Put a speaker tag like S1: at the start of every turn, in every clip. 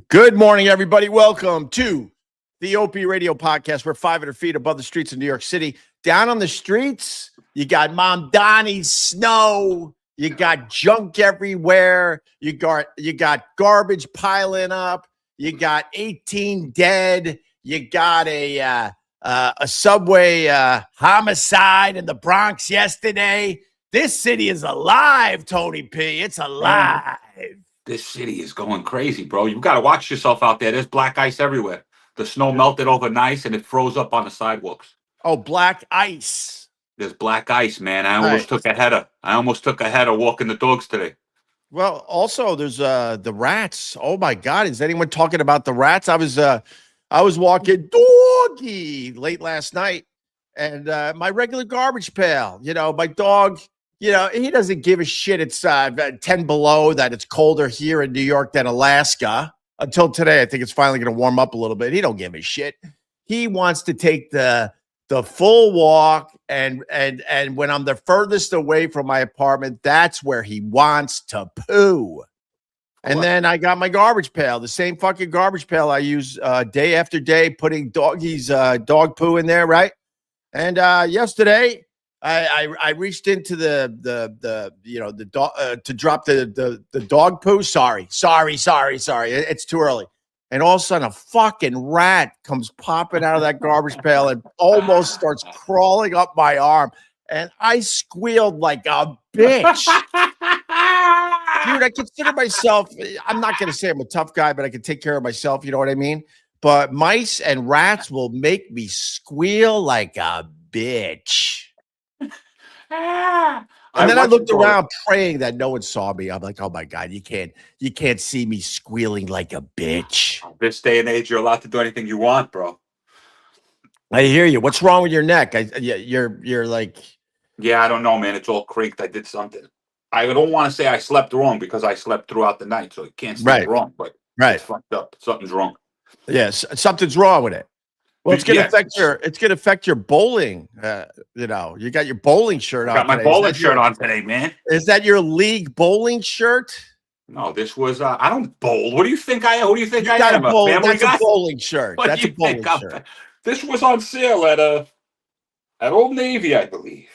S1: Good morning, everybody. Welcome to the Opie Radio Podcast. We're 500 feet above the streets of New York City. Down on the streets, you got Mom Donnie's snow. You got junk everywhere. You got garbage piling up. You got 18 dead. You got a subway homicide in the Bronx yesterday. This city is alive, Tony P. It's alive.
S2: This city is going crazy, bro. You've got to watch yourself out there. There's black ice everywhere. The snow melted overnight and it froze up on the sidewalks.
S1: Oh, black ice.
S2: There's black ice, man. I almost took a header walking the dogs today.
S1: Well, also there's the rats. Oh my God, is anyone talking about the rats? I was walking doggy late last night, and my regular garbage pail. You know, my dog. You know, he doesn't give a shit. It's 10 below, that it's colder here in New York than Alaska. Until today, I think it's finally going to warm up a little bit. He don't give a shit. He wants to take the full walk, and when I'm the furthest away from my apartment, that's where he wants to poo. And then I got my garbage pail, the same fucking garbage pail I use day after day, putting doggy's dog poo in there, right? And yesterday, I reached into the dog to drop the dog poo. Sorry. It's too early. And all of a sudden, a fucking rat comes popping out of that garbage pail and almost starts crawling up my arm. And I squealed like a bitch. Dude, I consider myself, I'm not going to say I'm a tough guy, but I can take care of myself. You know what I mean? But mice and rats will make me squeal like a bitch. And then I looked around praying that no one saw me. I'm like, oh my God, you can't see me squealing like a bitch.
S2: This day and age, you're allowed to do anything you want, bro.
S1: I hear you. What's wrong with your neck? You're like,
S2: yeah, I don't know, man. It's all creaked. I did something. I don't want to say I slept wrong because I slept throughout the night, so you can't sleep wrong. But it's fucked up. Something's wrong.
S1: Yes, something's wrong with it. Well, it's gonna affect your bowling. You know, you got your bowling shirt on.
S2: Got my bowling shirt on today, man.
S1: Is that your league bowling shirt?
S2: No, this was. I don't bowl. What do you think I am? Who do you think I am?
S1: That's a bowling shirt. That's a bowling shirt.
S2: This was on sale at Old Navy, I believe.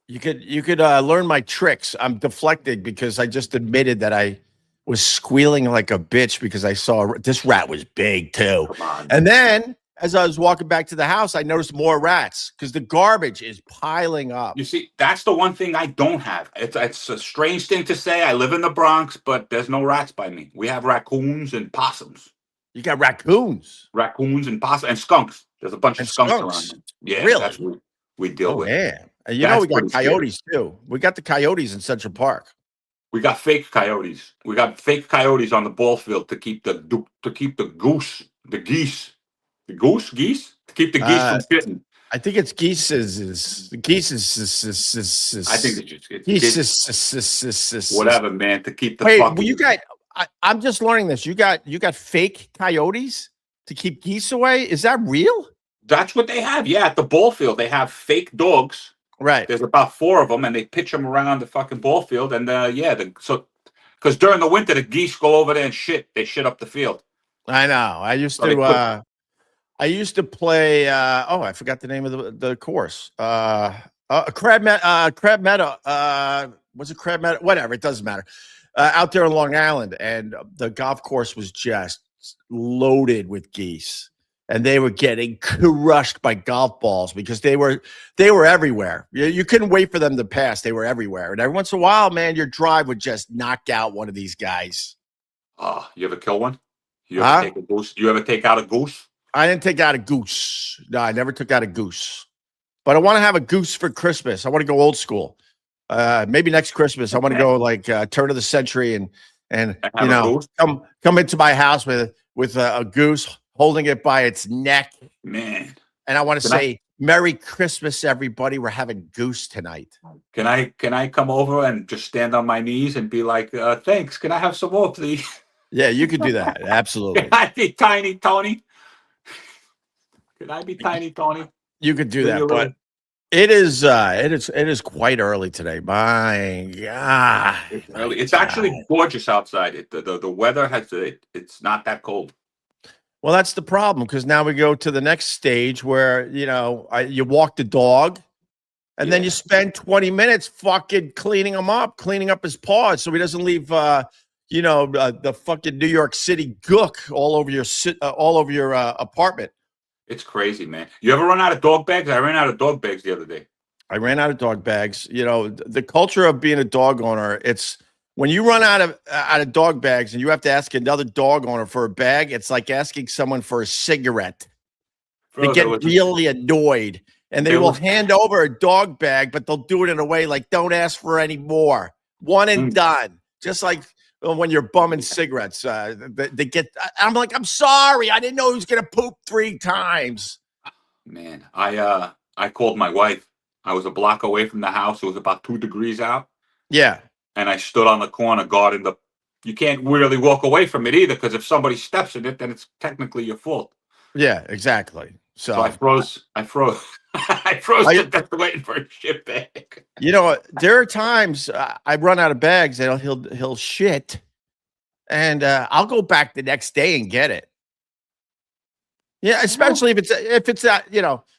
S1: You could learn my tricks. I'm deflected because I just admitted that I was squealing like a bitch because I saw this rat was big too.
S2: Come on.
S1: And then as I was walking back to the house, I noticed more rats because the garbage is piling up.
S2: You see, that's the one thing I don't have. It's a strange thing to say. I live in the Bronx, but there's no rats by me. We have raccoons and possums.
S1: You got raccoons?
S2: Raccoons and possums and skunks. There's a bunch of skunks around. Yeah,
S1: really?
S2: That's what we deal with.
S1: Yeah. And you know we got coyotes too. We got the coyotes in Central Park.
S2: We got fake coyotes. We got fake coyotes on the ball field to keep the geese to keep the geese from shitting.
S1: I think it's geese. I
S2: think it's
S1: geese.
S2: Whatever, man. To keep the.
S1: Wait, well, you got. I'm just learning this. You got fake coyotes to keep geese away. Is that real?
S2: That's what they have. Yeah, at the ball field, they have fake dogs.
S1: Right.
S2: There's about 4 of them, and they pitch them around the fucking ball field. And because during the winter, the geese go over there and shit. They shit up the field.
S1: I know. I used to play. I forgot the name of the course. Crab Meadow. Was it Crab Meadow? Whatever. It doesn't matter. Out there on Long Island, and the golf course was just loaded with geese. And they were getting crushed by golf balls because they were everywhere. You couldn't wait for them to pass. They were everywhere. And every once in a while, man, your drive would just knock out one of these guys.
S2: You ever kill one? You ever take a goose? You ever take out a goose?
S1: I didn't take out a goose. No, I never took out a goose. But I want to have a goose for Christmas. I want to go old school. Maybe next Christmas, I want to go like turn of the century and you know come into my house with a goose, holding it by its neck.
S2: Man.
S1: And I want to say, Merry Christmas, everybody. We're having goose tonight.
S2: Can I come over and just stand on my knees and be like, thanks. Can I have some more, please?
S1: Yeah, you could do that. Absolutely.
S2: Can I be Tiny Tony? Can I be Tiny Tony?
S1: You could do that. But It is quite early today. My God.
S2: It's early. It's actually gorgeous outside. The weather it's not that cold.
S1: Well, that's the problem, because now we go to the next stage where, you walk the dog and then you spend 20 minutes fucking cleaning up his paws so he doesn't leave, the fucking New York City gook all over your apartment.
S2: It's crazy, man. You ever run out of dog bags? I ran out of dog bags the other day.
S1: I ran out of dog bags. The culture of being a dog owner, it's when you run out of dog bags and you have to ask another dog owner for a bag, it's like asking someone for a cigarette. They get really annoyed, and they will hand over a dog bag, but they'll do it in a way like, don't ask for any more. One and done. Just like when you're bumming cigarettes, they get. I'm like, I'm sorry, I didn't know he was gonna poop 3 times.
S2: Man, I called my wife. I was a block away from the house. It was about 2 degrees out.
S1: Yeah,
S2: and I stood on the corner guarding the. You can't really walk away from it either, because if somebody steps in it, then it's technically your fault.
S1: Yeah, exactly. So
S2: I froze. I froze to death waiting for a shit bag.
S1: There are times I run out of bags and he'll shit, and I'll go back the next day and get it. Yeah, especially if it's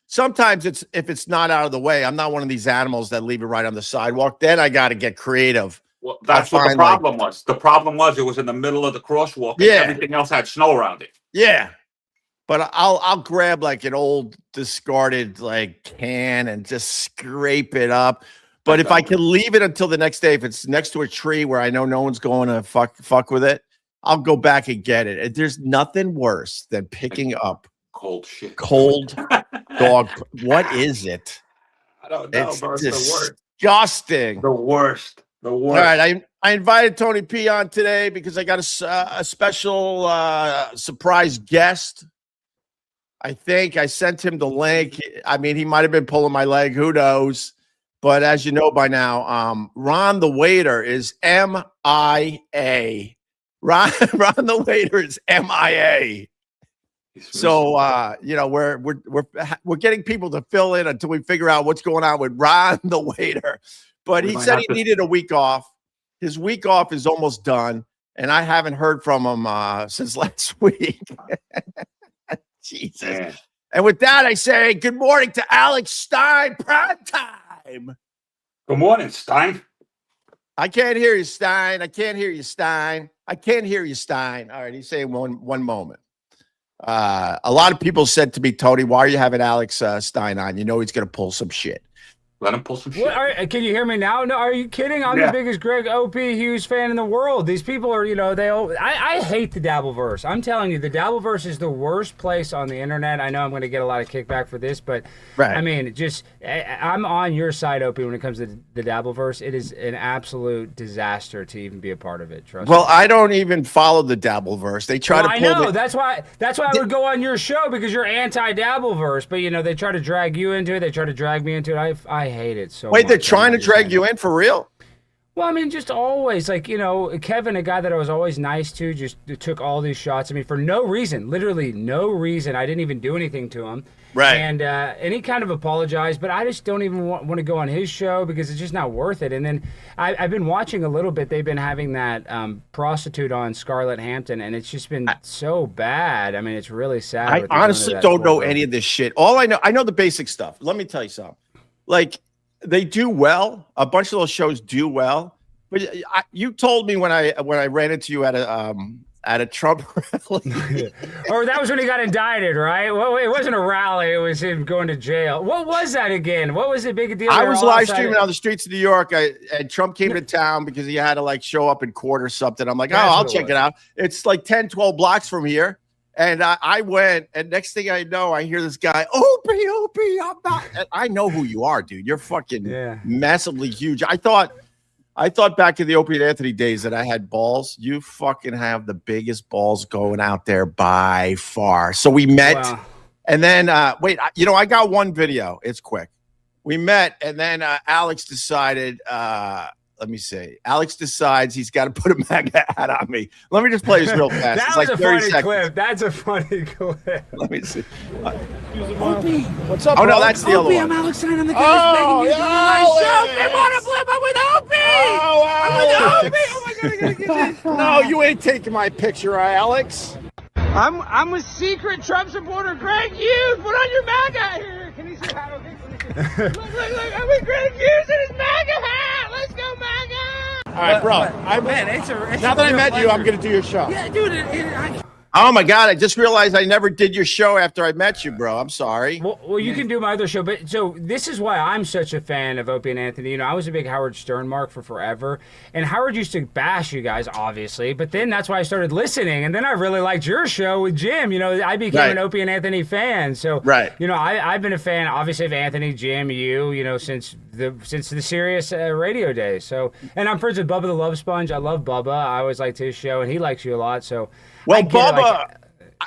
S1: sometimes if it's not out of the way. I'm not one of these animals that leave it right on the sidewalk. Then I got to get creative.
S2: Well, that's what the problem was. The problem was it was in the middle of the crosswalk, and everything else had snow around it.
S1: Yeah. But I'll grab like an old discarded can and just scrape it up. But if I can leave it until the next day, if it's next to a tree where I know no one's going to fuck with it, I'll go back and get it. There's nothing worse than picking up
S2: cold shit.
S1: Cold dog. What is it?
S2: I don't know.
S1: It's
S2: the worst.
S1: Disgusting.
S2: The worst.
S1: All right, I invited Tony P on today because I got a special surprise guest. I think I sent him the link. I mean, he might have been pulling my leg. Who knows? But as you know by now, Ron the waiter is MIA. Ron the waiter is MIA. So we're getting people to fill in until we figure out what's going on with Ron the waiter. But he said he needed a week off. His week off is almost done, and I haven't heard from him since last week. Jesus. Man. And with that, I say good morning to Alex Stein, prime time.
S2: Good morning, Stein.
S1: I can't hear you, Stein. I can't hear you, Stein. I can't hear you, Stein. All right, he's saying one moment. A lot of people said to me, Tony, why are you having Alex Stein on? You know he's going to pull some shit.
S2: Let him pull some shit.
S3: Can you hear me now? No, are you kidding? I'm the biggest Greg Opie Hughes fan in the world. These people are, I hate the Dabbleverse. I'm telling you, the Dabbleverse is the worst place on the internet. I know I'm going to get a lot of kickback for this, but I mean, I'm on your side, Opie, when it comes to the Dabbleverse. It is an absolute disaster to even be a part of it. Trust me.
S1: I don't even follow the Dabbleverse. They try to pull
S3: I know. That's why I would go on your show, because you're anti-Dabbleverse, but they try to drag you into it. They try to drag me into it. I hate it so much.
S1: Wait, they're trying to drag you in for real?
S3: Well, I mean, just always, Kevin, a guy that I was always nice to, just took all these shots at me for no reason, literally no reason. I didn't even do anything to him.
S1: Right.
S3: And he kind of apologized, but I just don't even want to go on his show because it's just not worth it. And then I've been watching a little bit. They've been having that prostitute on, Scarlett Hampton, and it's just been so bad. I mean, it's really sad.
S1: I honestly don't know any of this shit. All I know the basic stuff. Let me tell you something. They do well. A bunch of those shows do well. But you told me when I ran into you at a Trump rally.
S3: Or that was when he got indicted, right? Well, it wasn't a rally. It was him going to jail. What was that again? What was the big deal?
S1: I was live streaming on the streets of New York. And Trump came to town because he had to show up in court or something. I'm like, I'll check it out. It's 10, 12 blocks from here. And I went, and next thing I know, I hear this guy, Opie, I'm not. And I know who you are, dude. You're fucking massively huge. I thought back in the Opie and Anthony days that I had balls. You fucking have the biggest balls going out there by far. So we met, and then I got one video. It's quick. We met, and then Alex decided let me see. Alex decides he's got to put a MAGA hat on me. Let me just play this real fast.
S3: That
S1: it's
S3: was
S1: like
S3: a
S1: 30
S3: funny
S1: seconds.
S3: clip. That's a funny clip.
S1: Let me see.
S4: Opie, what's up?
S1: Oh, no,
S4: bro?
S1: that's the other
S4: Opie,
S1: one.
S4: I'm Alex Stein. I'm the guy who's begging you to come on my show. They want to flip. I'm with Opie. I'm with Opie. Oh my god, I gotta get this.
S5: No, you ain't taking my picture, Alex.
S4: I'm with secret Trump supporter Greg Hughes. Put on your MAGA hat here. Can you see how? Look. I'm with Greg Hughes and his MAGA hat. Let's go, MAGA.
S5: All right, bro.
S4: It's
S5: Now that I met you, I'm going to do your show.
S4: Yeah, dude.
S1: Oh my God! I just realized I never did your show after I met you, bro. I'm sorry.
S3: Well, you can do my other show, but so this is why I'm such a fan of Opie and Anthony. You know, I was a big Howard Stern mark for forever, and Howard used to bash you guys, obviously. But then that's why I started listening, and then I really liked your show with Jim. You know, I became an Opie and Anthony fan. So, you know, I've been a fan, obviously, of Anthony, Jim, you know, since the Sirius radio days. So, and I'm friends with Bubba the Love Sponge. I love Bubba. I always liked his show, and he likes you a lot. So.
S1: Well, Bubba,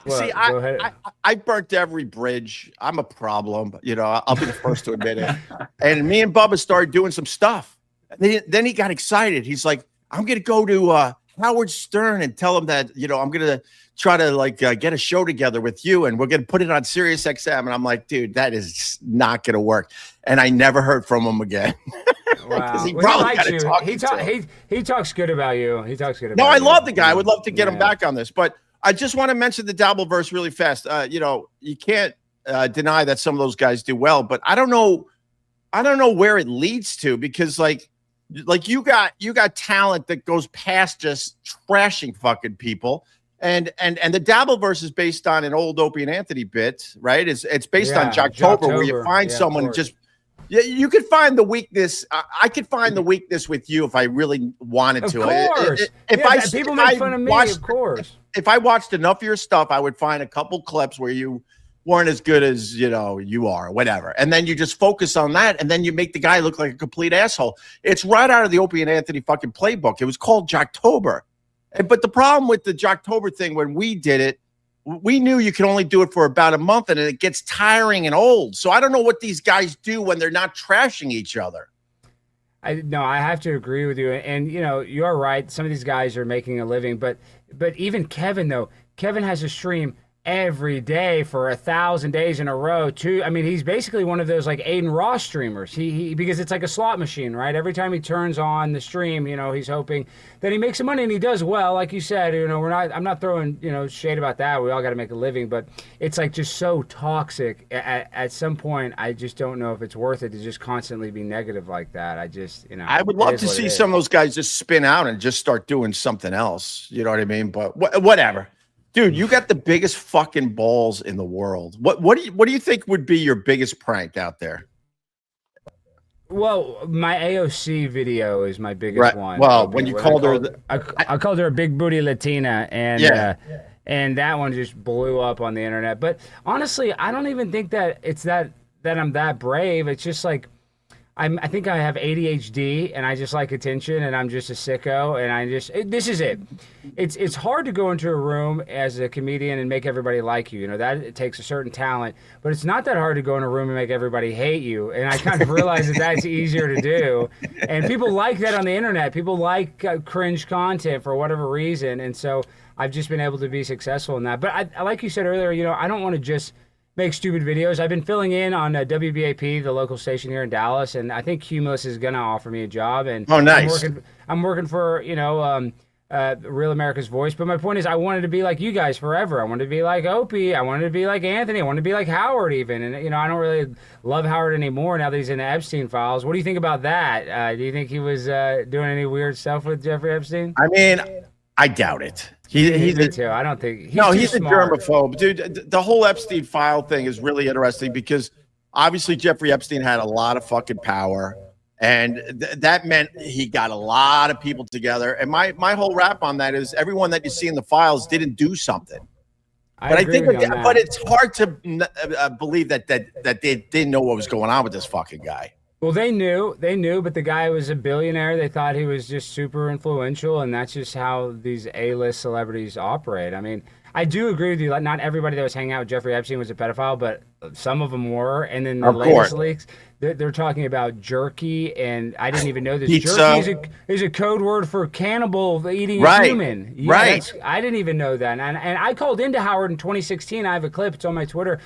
S1: see,
S3: go
S1: I burnt every bridge. I'm a problem. You know, I'll be the first to admit it. And me and Bubba started doing some stuff. Then he got excited. He's like, I'm going to go to Howard Stern and tell him that, you know, I'm going to try to like get a show together with you and we're going to put it on Sirius XM. And I'm like, dude, that is not going to work. And I never heard from him again.
S3: Wow.
S1: He
S3: likes you. He talks good about you. He talks good about you.
S1: No, I love the guy. I would love to get him back on this. But I just want to mention the Dabbleverse really fast. You know, you can't deny that some of those guys do well, but I don't know where it leads to because like you got talent that goes past just trashing fucking people. And the Dabbleverse is based on an old Opie and Anthony bit, right? It's based on Jocktober, where you find someone just. Yeah, you could find the weakness. I could find the weakness with you if I really wanted to.
S3: Of course. People make fun of me, of course.
S1: If I watched enough of your stuff, I would find a couple clips where you weren't as good as, you know, you are, whatever. And then you just focus on that, and then you make the guy look like a complete asshole. It's right out of the Opie and Anthony fucking playbook. It was called Jocktober. But the problem with the Jocktober thing, when we did it, we knew you could only do it for about a month and it gets tiring and old. So I don't know what these guys do when they're not trashing each other.
S3: I have to agree with you. And, you know, you're right. Some of these guys are making a living. But even Kevin, though, Kevin has a stream every day for 1,000 days in a row too. I mean, he's basically one of those like Aiden Ross streamers. He because it's like a slot machine, right? Every time he turns on the stream, you know, he's hoping that he makes some money, and he does well. Like you said, you know, I'm not throwing, you know, shade about that. We all got to make a living, but it's like just so toxic. At some point, I just don't know if it's worth it to just constantly be negative like that. I just, you know,
S1: I would love to see some of those guys just spin out and just start doing something else. You know what I mean? But whatever. Dude, you got the biggest fucking balls in the world. What do you think would be your biggest prank out there?
S3: Well, my AOC video is my biggest one.
S1: Well, when you called her,
S3: I called her a big booty Latina, and and that one just blew up on the internet. But honestly, I don't even think that it's that I'm that brave. It's just like I think I have ADHD and I just like attention and I'm just a sicko and this is it. It's hard to go into a room as a comedian and make everybody like you. You know, that it takes a certain talent, but it's not that hard to go in a room and make everybody hate you. And I kind of realize that that's easier to do. And people like that on the internet. People like cringe content for whatever reason. And so I've just been able to be successful in that. But I like you said earlier, you know, I don't want to just make stupid videos. I've been filling in on WBAP, the local station here in Dallas, and I think Cumulus is going to offer me a job. And
S1: oh, nice.
S3: I'm working for, you know, Real America's Voice. But my point is, I wanted to be like you guys forever. I wanted to be like Opie. I wanted to be like Anthony. I wanted to be like Howard even. And, you know, I don't really love Howard anymore now that he's in the Epstein files. What do you think about that? Do you think he was doing any weird stuff with Jeffrey Epstein?
S1: I mean, I doubt it. He's
S3: too. I don't think
S1: he's a germaphobe, dude. The whole Epstein file thing is really interesting because obviously Jeffrey Epstein had a lot of fucking power, and that meant he got a lot of people together. And my whole rap on that is everyone that you see in the files didn't do something. But I think, but it's hard to believe that they didn't know what was going on with this fucking guy.
S3: Well, they knew, but the guy was a billionaire. They thought he was just super influential, and that's just how these A-list celebrities operate. I mean, I do agree with you. Like, not everybody that was hanging out with Jeffrey Epstein was a pedophile, but some of them were. And then the latest leaks, they're talking about jerky, and I didn't even know this.
S1: Pizza.
S3: Jerky is a code word for cannibal eating a human. Yeah,
S1: right.
S3: I didn't even know that. And I called into Howard in 2016. I have a clip. It's on my Twitter.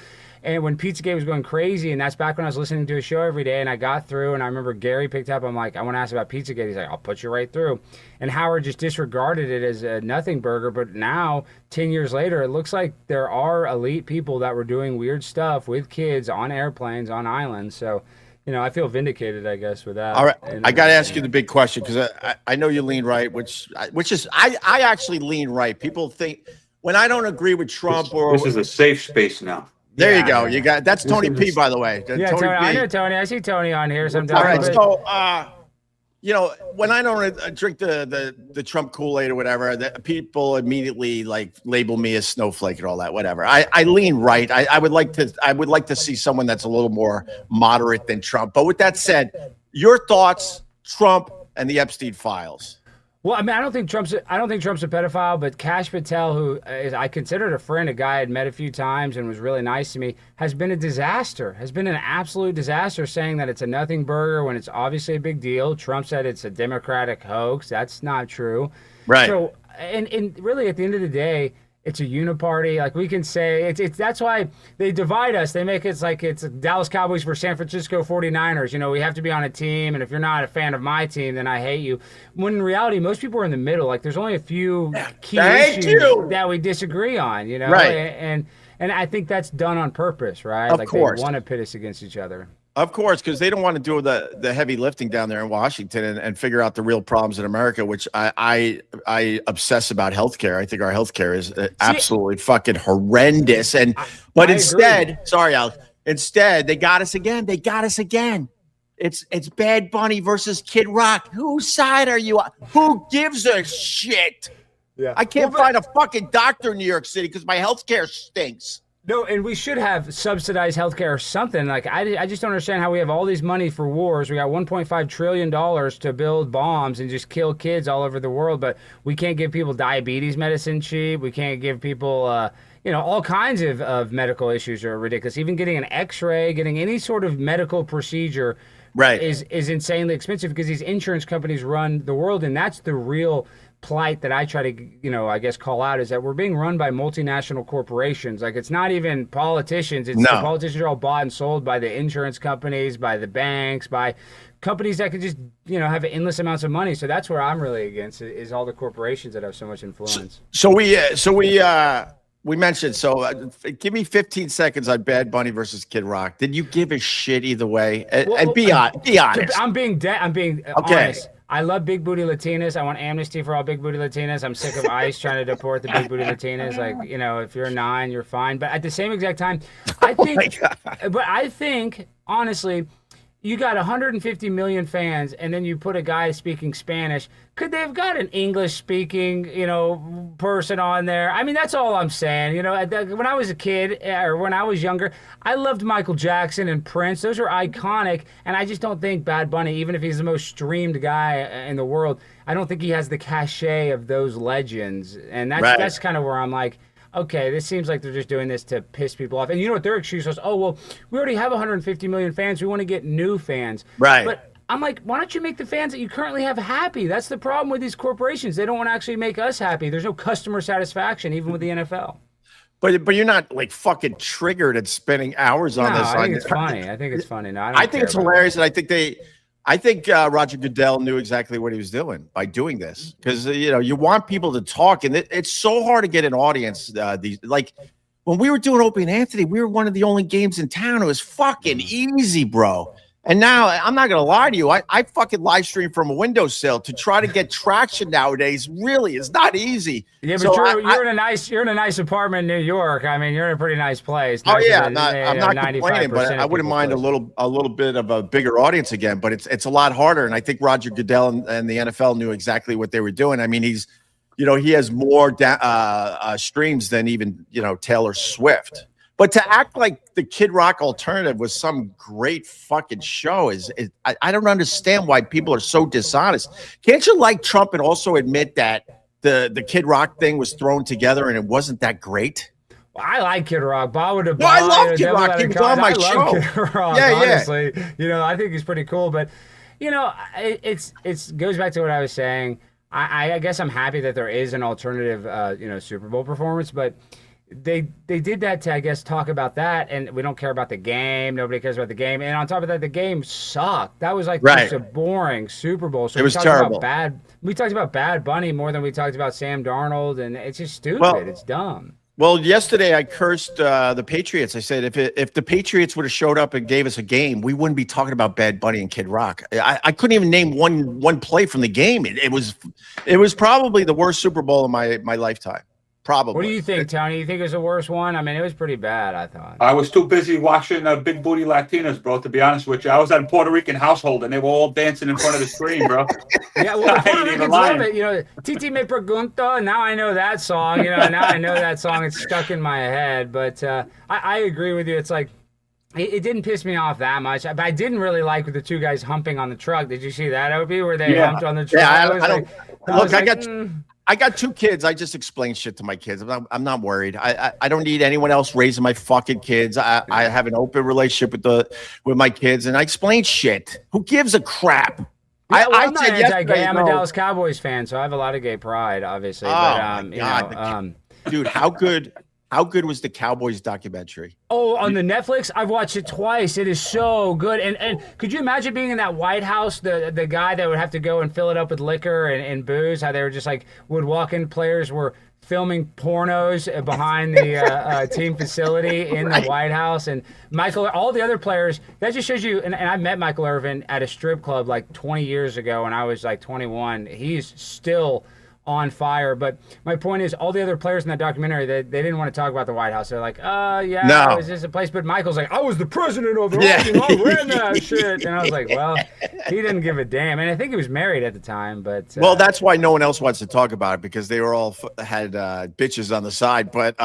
S3: And when Pizzagate was going crazy, and that's back when I was listening to a show every day, and I got through, and I remember Gary picked up. I'm like, I want to ask about Pizzagate. He's like, I'll put you right through. And Howard just disregarded it as a nothing burger. But now, 10 years later, it looks like there are elite people that were doing weird stuff with kids on airplanes, on islands. So, you know, I feel vindicated, I guess, with that.
S1: All right, I got to ask you the big question, because I know you lean right, which is I actually lean right. People think when I don't agree with Trump
S2: this is a safe space now.
S1: There you go. You got that's Tony P, by the way.
S3: Yeah,
S1: Tony P.
S3: I know Tony. I see Tony on here sometimes.
S1: All right, so you know, when I don't drink the Trump Kool-Aid or whatever, people immediately like label me as snowflake and all that. Whatever. I lean right. I would like to see someone that's a little more moderate than Trump. But with that said, your thoughts, Trump and the Epstein files.
S3: Well, I mean, I don't think Trump's a pedophile, but Kash Patel, who is, I considered a friend, a guy I'd met a few times and was really nice to me, has been a disaster, has been an absolute disaster, saying that it's a nothing burger when it's obviously a big deal. Trump said it's a Democratic hoax. That's not true.
S1: Right.
S3: So, and really at the end of the day, it's a uniparty. Like we can say, it's that's why they divide us. They make it like it's Dallas Cowboys versus San Francisco 49ers. You know, we have to be on a team, and if you're not a fan of my team, then I hate you. When in reality, most people are in the middle. Like there's only a few key issues that we disagree on. You know,
S1: right?
S3: And I think that's done on purpose, right?
S1: Of course.
S3: They want to pit us against each other.
S1: Of course, because they don't want to do the heavy lifting down there in Washington and figure out the real problems in America, which I obsess about healthcare. I think our healthcare is absolutely fucking horrendous. But instead, sorry, Alex, instead they got us again. They got us again. It's Bad Bunny versus Kid Rock. Whose side are you on? Who gives a shit? Yeah. I can't find a fucking doctor in New York City because my healthcare stinks.
S3: No, and we should have subsidized healthcare or something. Like I just don't understand how we have all these money for wars. We got $1.5 trillion to build bombs and just kill kids all over the world, but we can't give people diabetes medicine cheap. We can't give people, you know, all kinds of medical issues are ridiculous. Even getting an X-ray, getting any sort of medical procedure, right, is insanely expensive because these insurance companies run the world, and that's the real plight that I try to, you know, I guess call out is that we're being run by multinational corporations. Like it's not even politicians. It's the politicians are all bought and sold by the insurance companies, by the banks, by companies that could just, you know, have endless amounts of money. So that's where I'm really against is all the corporations that have so much influence.
S1: So we mentioned, give me 15 seconds on Bad Bunny versus Kid Rock. Did you give a shit either way? And be honest.
S3: I'm being honest. I love big booty Latinas. I want amnesty for all big booty Latinas. I'm sick of ICE trying to deport the big booty Latinas. Like, you know, if you're 9, you're fine. But at the same exact time, I think, honestly, you got 150 million fans, and then you put a guy speaking Spanish. Could they have got an English-speaking, you know, person on there? I mean, that's all I'm saying. You know, when I was a kid or when I was younger, I loved Michael Jackson and Prince. Those are iconic, and I just don't think Bad Bunny, even if he's the most streamed guy in the world, I don't think he has the cachet of those legends. And that's kind of where I'm like, okay, this seems like they're just doing this to piss people off. And you know what their excuse was? Oh, well, we already have 150 million fans. We want to get new fans. Right. But I'm like, why don't you make the fans that you currently have happy? That's the problem with these corporations. They don't want to actually make us happy. There's no customer satisfaction, even with the NFL.
S1: But you're not like fucking triggered at spending hours on this.
S3: I think it's funny. I think it's funny. No,
S1: I think it's hilarious, and I think Roger Goodell knew exactly what he was doing by doing this because you know you want people to talk, and it's so hard to get an audience. Like when we were doing Opie and Anthony, we were one of the only games in town. It was fucking easy, bro. And now I'm not gonna lie to you. I fucking live stream from a windowsill to try to get traction nowadays. Really, is not easy.
S3: Yeah, but you're in a nice apartment in New York. I mean, you're in a pretty nice place.
S1: Oh yeah, I'm not complaining, but I wouldn't mind a little bit of a bigger audience again. But it's a lot harder, and I think Roger Goodell and the NFL knew exactly what they were doing. I mean, he has more streams than even Taylor Swift. But to act like the Kid Rock alternative was some great fucking show I don't understand why people are so dishonest. Can't you like Trump and also admit that the Kid Rock thing was thrown together and it wasn't that great?
S3: Well, I like Kid Rock.
S1: I love Kid Rock. He was on my show.
S3: Kid Rock, honestly. You know, I think he's pretty cool. But, you know, it goes back to what I was saying. I guess I'm happy that there is an alternative, you know, Super Bowl performance, but they did that to, I guess, talk about that, and we don't care about the game. Nobody cares about the game, and on top of that, the game sucked. That was like just a boring Super Bowl. So
S1: it was terrible.
S3: We talked about Bad Bunny more than we talked about Sam Darnold, and it's just stupid. It's dumb.
S1: Well, yesterday I cursed the Patriots. I said if the Patriots would have showed up and gave us a game, we wouldn't be talking about Bad Bunny and Kid Rock. I couldn't even name one play from the game. It was probably the worst Super Bowl of my lifetime. Probably.
S3: What do you think, Tony? You think it was the worst one? I mean, it was pretty bad, I thought.
S2: I was too busy watching Big Booty Latinas, bro, to be honest with you. I was at a Puerto Rican household, and they were all dancing in front of the screen, bro.
S3: Yeah, well, Puerto Ricans love it. You know, Titi Me Pregunta, now I know that song. You know, now I know that song. It's stuck in my head. But I agree with you. It's like, it didn't piss me off that much. But I didn't really like with the two guys humping on the truck. Did you see that, Opie, where they humped on the truck?
S1: Yeah, I got two kids. I just explain shit to my kids. I'm not worried. I don't need anyone else raising my fucking kids. I have an open relationship with my kids, and I explain shit. Who gives a crap?
S3: Yeah, well, I'm not anti-gay. I'm a Dallas Cowboys fan, so I have a lot of gay pride, obviously.
S1: Oh, but, my God. Dude, how good was the Cowboys documentary?
S3: Oh, on the Netflix? I've watched it twice. It is so good. And could you imagine being in that White House, the guy that would have to go and fill it up with liquor and booze, how they were just like, would walk in, players were filming pornos behind the team facility in the White House. And all the other players, that just shows you, and I met Michael Irvin at a strip club like 20 years ago when I was like 21. He's still on fire. But my point is, all the other players in that documentary, they didn't want to talk about the White House. They're like, it was just a place. But Michael's like, I was the president of it. I ran that shit. And I was like, well, he didn't give a damn. And I think he was married at the time. But
S1: well, that's why no one else wants to talk about it, because they were all had bitches on the side. But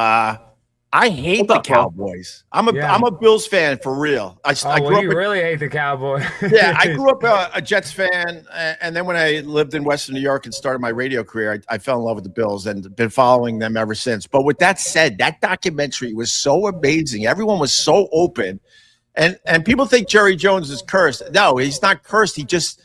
S1: I hate the Cowboys. I'm a Bills fan for real. I grew up
S3: really hate the Cowboys.
S1: Yeah, I grew up a Jets fan, and then when I lived in Western New York and started my radio career, I fell in love with the Bills and been following them ever since. But with that said, that documentary was so amazing. Everyone was so open, and people think Jerry Jones is cursed. No, he's not cursed. He just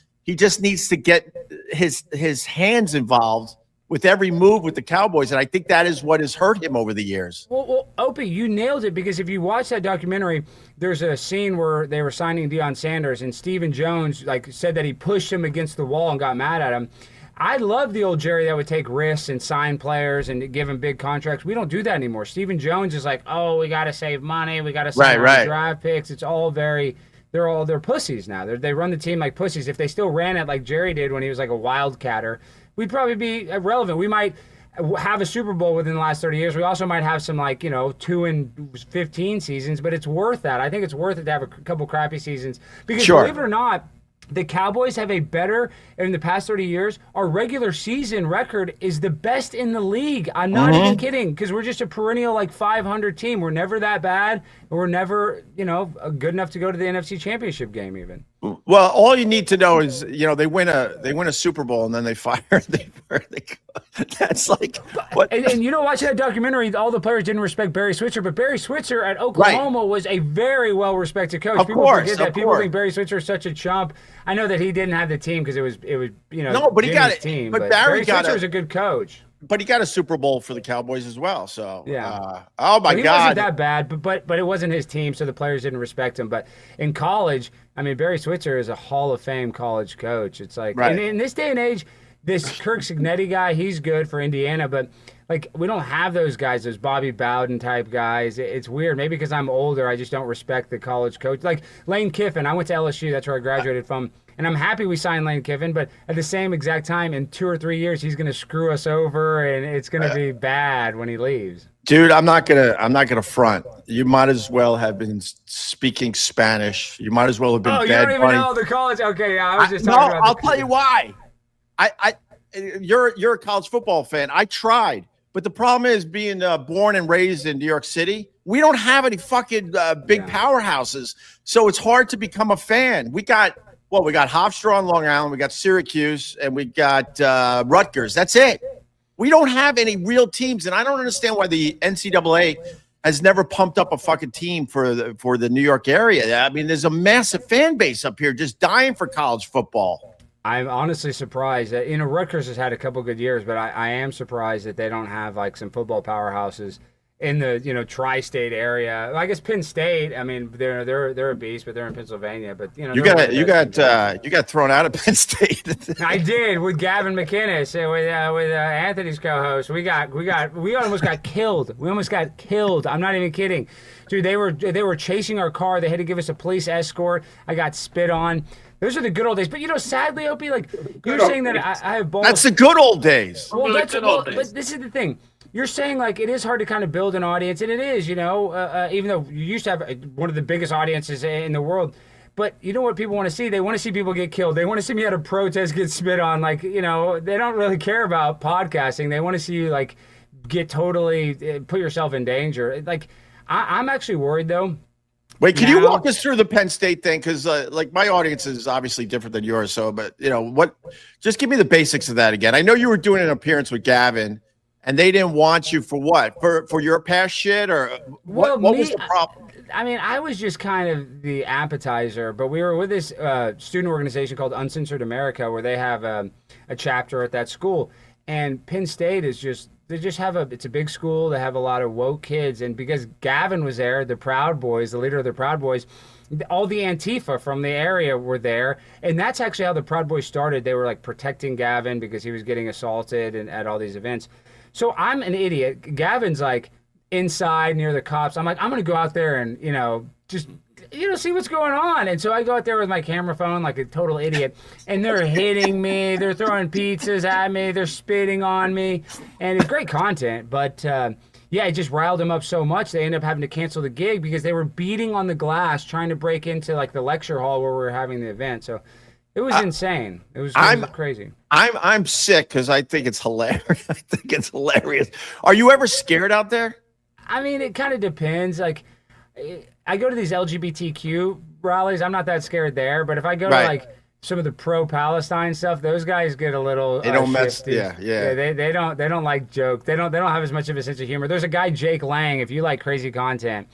S1: needs to get his hands involved with every move with the Cowboys, and I think that is what has hurt him over the years.
S3: Well, Opie, you nailed it, because if you watch that documentary, there's a scene where they were signing Deion Sanders, and Stephen Jones said that he pushed him against the wall and got mad at him. I love the old Jerry that would take risks and sign players and give him big contracts. We don't do that anymore. Stephen Jones is like, oh, we got to save money, we got to sign draft picks. It's all they're pussies now. They run the team like pussies. If they still ran it like Jerry did when he was like a wildcatter, we'd probably be irrelevant. We might have a Super Bowl within the last 30 years. We also might have some 2-15 seasons, but it's worth that. I think it's worth it to have a couple crappy seasons, because believe it or not, the Cowboys have a better, in the past 30 years, our regular season record is the best in the league. I'm not even kidding, because we're just a perennial 500 team. We're never that bad, and we're never, good enough to go to the NFC Championship game even.
S1: Well, all you need to know is, they win a Super Bowl and then they fire. That's like what?
S3: And watching that documentary, all the players didn't respect Barry Switzer, but Barry Switzer at Oklahoma was a very well respected coach. People forget that. People think Barry Switzer is such a chump. I know that he didn't have the team because it was
S1: no, but he got it.
S3: Team,
S1: but
S3: Barry Switzer is a good coach.
S1: But he got a Super Bowl for the Cowboys as well. So
S3: yeah.
S1: Oh my God,
S3: he wasn't that bad, but it wasn't his team, so the players didn't respect him. But in college, I mean, Barry Switzer is a Hall of Fame college coach. It's like, in this day and age, this Kirk Cignetti guy, he's good for Indiana, but we don't have those guys, those Bobby Bowden type guys. It's weird. Maybe because I'm older, I just don't respect the college coach. Like Lane Kiffin, I went to LSU. That's where I graduated from. And I'm happy we signed Lane Kiffin, but at the same exact time, in 2 or 3 years, he's going to screw us over, and it's going to be bad when he leaves.
S1: Dude, I'm not gonna front. You might as well have been speaking Spanish. You might as well have been.
S3: Oh, you don't even know the college. Okay, yeah, I was just
S1: talking about. I'll tell you why. You're a college football fan. I tried But the problem is being born and raised in New York City, we don't have any fucking big powerhouses. So it's hard to become a fan. We got Hofstra on Long Island, we got Syracuse, and we got Rutgers. That's it. We don't have any real teams, and I don't understand why the NCAA has never pumped up a fucking team for the New York area. I mean, there's a massive fan base up here just dying for college football.
S3: I'm honestly surprised that, Rutgers has had a couple good years, but I am surprised that they don't have like some football powerhouses in the tri-state area. I guess Penn State. I mean, they're a beast, but they're in Pennsylvania. But you got thrown out of Penn State. I did with Gavin McInnes with Anthony's co-host. We almost got killed. We almost got killed. I'm not even kidding, dude. They were chasing our car. They had to give us a police escort. I got spit on. Those are the good old days. But, sadly, Opie, like, you're saying that I have balls.
S1: That's the good old days.
S3: Well, but this is the thing. You're saying, like, it is hard to kind of build an audience, and it is, even though you used to have one of the biggest audiences in the world. But you know what people want to see? They want to see people get killed. They want to see me at a protest get spit on. Like, they don't really care about podcasting. They want to see you, like, get totally, put yourself in danger. Like, I'm actually worried, though.
S1: Wait, can you walk us through the Penn State thing? Because, my audience is obviously different than yours. So, but, just give me the basics of that again. I know you were doing an appearance with Gavin, and they didn't want you for what? For your past shit? Or what was the problem?
S3: I mean, I was just kind of the appetizer, but we were with this student organization called Uncensored America, where they have a chapter at that school. And Penn State is it's a big school. They have a lot of woke kids. And because Gavin was there, the Proud Boys, the leader of the Proud Boys, all the Antifa from the area were there. And that's actually how the Proud Boys started. They were like protecting Gavin because he was getting assaulted at all these events. So I'm an idiot. Gavin's like inside near the cops. I'm like, I'm going to go out there and, just see what's going on. And so I go out there with my camera phone like a total idiot, and they're hitting me. They're throwing pizzas at me. They're spitting on me. And it's great content. But, it just riled them up so much they ended up having to cancel the gig because they were beating on the glass trying to break into like the lecture hall where we were having the event. So it was insane. It was crazy.
S1: I'm sick because I think it's hilarious. Are you ever scared out there?
S3: I mean, it kind of depends. Like, I go to these LGBTQ rallies. I'm not that scared there, but if I go to like some of the pro-Palestine stuff, those guys get a little. They don't mess. Yeah. They don't like joke. They don't have as much of a sense of humor. There's a guy, Jake Lang. If you like crazy content,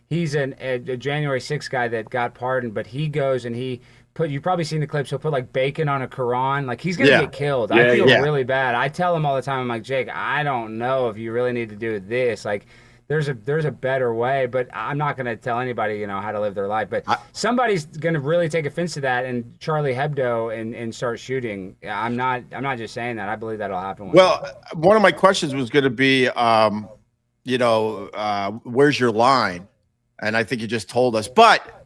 S3: he's a January 6th guy that got pardoned, but he goes and you've probably seen the clips. He'll put like bacon on a Quran. Like he's gonna get killed. I feel really bad. I tell him all the time. I'm like, Jake, I don't know if you really need to do this. Like. There's a better way, but I'm not going to tell anybody, how to live their life. But somebody's going to really take offense to that and Charlie Hebdo and start shooting. I'm not just saying that. I believe that'll happen.
S1: One of my questions was going to be, where's your line? And I think you just told us.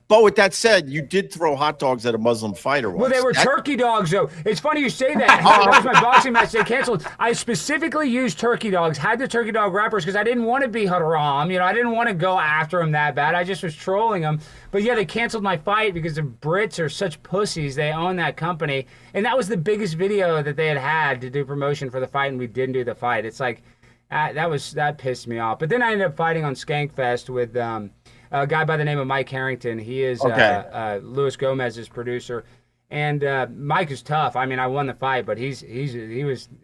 S1: But with that said, you did throw hot dogs at a Muslim fighter once.
S3: Well, they were turkey dogs, though. It's funny you say that. That was my boxing match. They canceled. I specifically used turkey dogs, had the turkey dog wrappers, because I didn't want to be haram. I didn't want to go after them that bad. I just was trolling them. But, they canceled my fight because the Brits are such pussies. They own that company. And that was the biggest video that they had to do promotion for the fight, and we didn't do the fight. It's like, that pissed me off. But then I ended up fighting on Skankfest with a guy by the name of Mike Harrington. He is Luis Gomez's producer, and Mike is tough. I mean, I won the fight, but it was a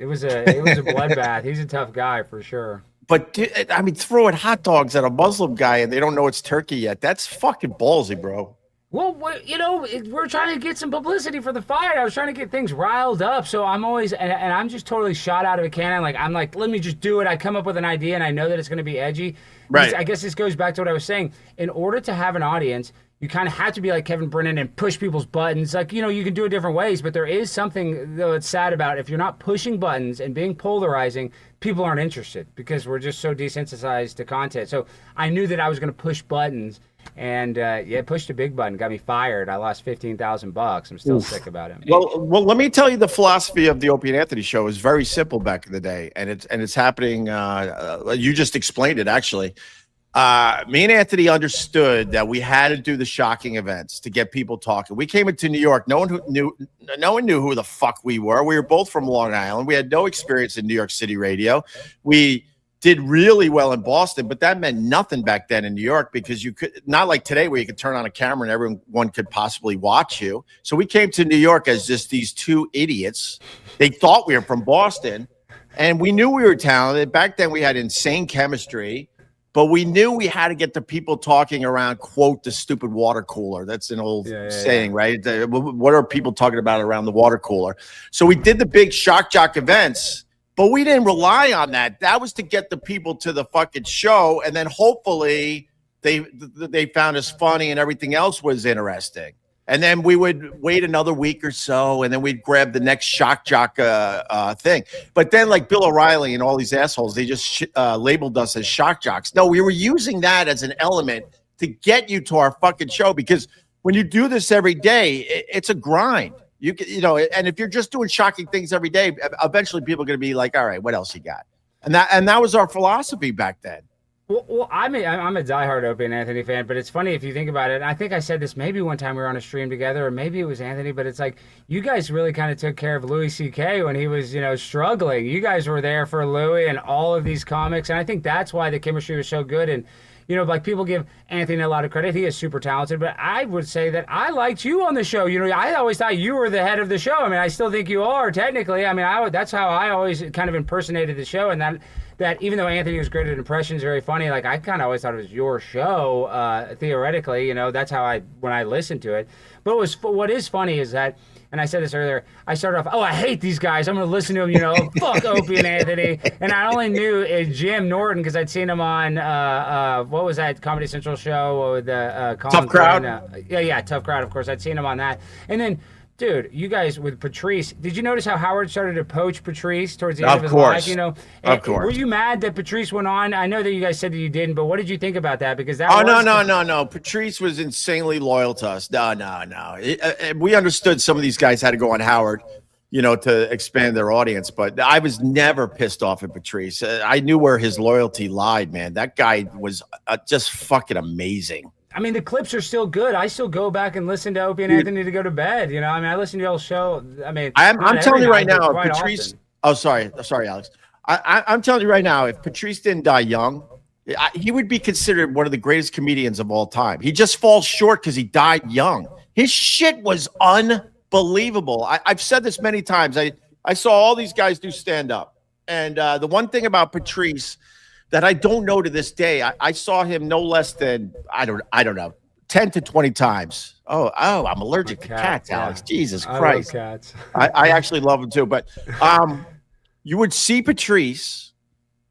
S3: bloodbath. He's a tough guy for sure.
S1: But throwing hot dogs at a Muslim guy and they don't know it's turkey yet. That's fucking ballsy, bro.
S3: Well, we're trying to get some publicity for the fight. I was trying to get things riled up. So I'm always, and I'm just totally shot out of a cannon. I'm like, let me just do it. I come up with an idea and I know that it's going to be edgy. Right. I guess this goes back to what I was saying. In order to have an audience, you kind of have to be like Kevin Brennan and push people's buttons. Like, you can do it different ways, but there is something, though, it's sad about if you're not pushing buttons and being polarizing, people aren't interested because we're just so desensitized to content. So I knew that I was going to push buttons. And pushed a big button, got me fired. I lost $15,000. I'm still sick about it.
S1: Well, let me tell you, the philosophy of the Opie and Anthony show is very simple back in the day, and it's happening. You just explained it, actually. Me and Anthony understood that we had to do the shocking events to get people talking. We came into New York. No one knew who the fuck we were. We were both from Long Island. We had no experience in New York City radio. We did really well in Boston, but that meant nothing back then in New York because you could not like today where you could turn on a camera and everyone could possibly watch you. So we came to New York as just these two idiots. They thought we were from Boston, and we knew we were talented. Back then we had insane chemistry, but we knew we had to get the people talking around, quote, the stupid water cooler. That's an old saying, right? What are people talking about around the water cooler? So we did the big shock jock events. But we didn't rely on that. That was to get the people to the fucking show, and then hopefully they found us funny and everything else was interesting. And then we would wait another week or so, and then we'd grab the next shock jock thing. But then, like Bill O'Reilly and all these assholes, they just labeled us as shock jocks. No, we were using that as an element to get you to our fucking show because when you do this every day, it's a grind. You know, and if you're just doing shocking things every day, eventually people are going to be like, all right, what else you got? And that was our philosophy back then.
S3: Well, I'm a diehard Opie and Anthony fan, but it's funny if you think about it. And I think I said this maybe one time we were on a stream together, or maybe it was Anthony, but it's like you guys really kind of took care of Louis C.K. when he was, struggling. You guys were there for Louis and all of these comics, and I think that's why the chemistry was so good. And like people give Anthony a lot of credit. He is super talented, but I would say that I liked you on the show. I always thought you were the head of the show. I mean, I still think you are technically. I mean, that's how I always kind of impersonated the show. And that even though Anthony was great at impressions, very funny, like I kind of always thought it was your show, theoretically, that's how when I listened to it. But what is funny is that, and I said this earlier, I started off, I hate these guys. I'm going to listen to them, fuck Opie and Anthony. And I only knew Jim Norton because I'd seen him on, what was that Comedy Central show with
S1: Tough Crowd?
S3: Tough Crowd, of course. I'd seen him on that. And then, dude, you guys with Patrice, did you notice how Howard started to poach Patrice towards the end of his life? Of course. Were you mad that Patrice went on? I know that you guys said that you didn't, but what did you think about that? Because that
S1: no. Patrice was insanely loyal to us. No. We understood some of these guys had to go on Howard, to expand their audience, but I was never pissed off at Patrice. I knew where his loyalty lied, man. That guy was just fucking amazing.
S3: I mean, the clips are still good. I still go back and listen to Opie and Anthony to go to bed. I listen to y'all show. I mean,
S1: I'm telling you right now, Patrice. Often. Oh, sorry, Alex. I'm telling you right now, if Patrice didn't die young, he would be considered one of the greatest comedians of all time. He just falls short because he died young. His shit was unbelievable. I've said this many times. I saw all these guys do stand up, and the one thing about Patrice that I don't know to this day, I saw him no less than, I don't know, 10 to 20 times. Oh, I'm allergic to cats, Alex. Jesus Christ.
S3: I love cats.
S1: I actually love them too. But you would see Patrice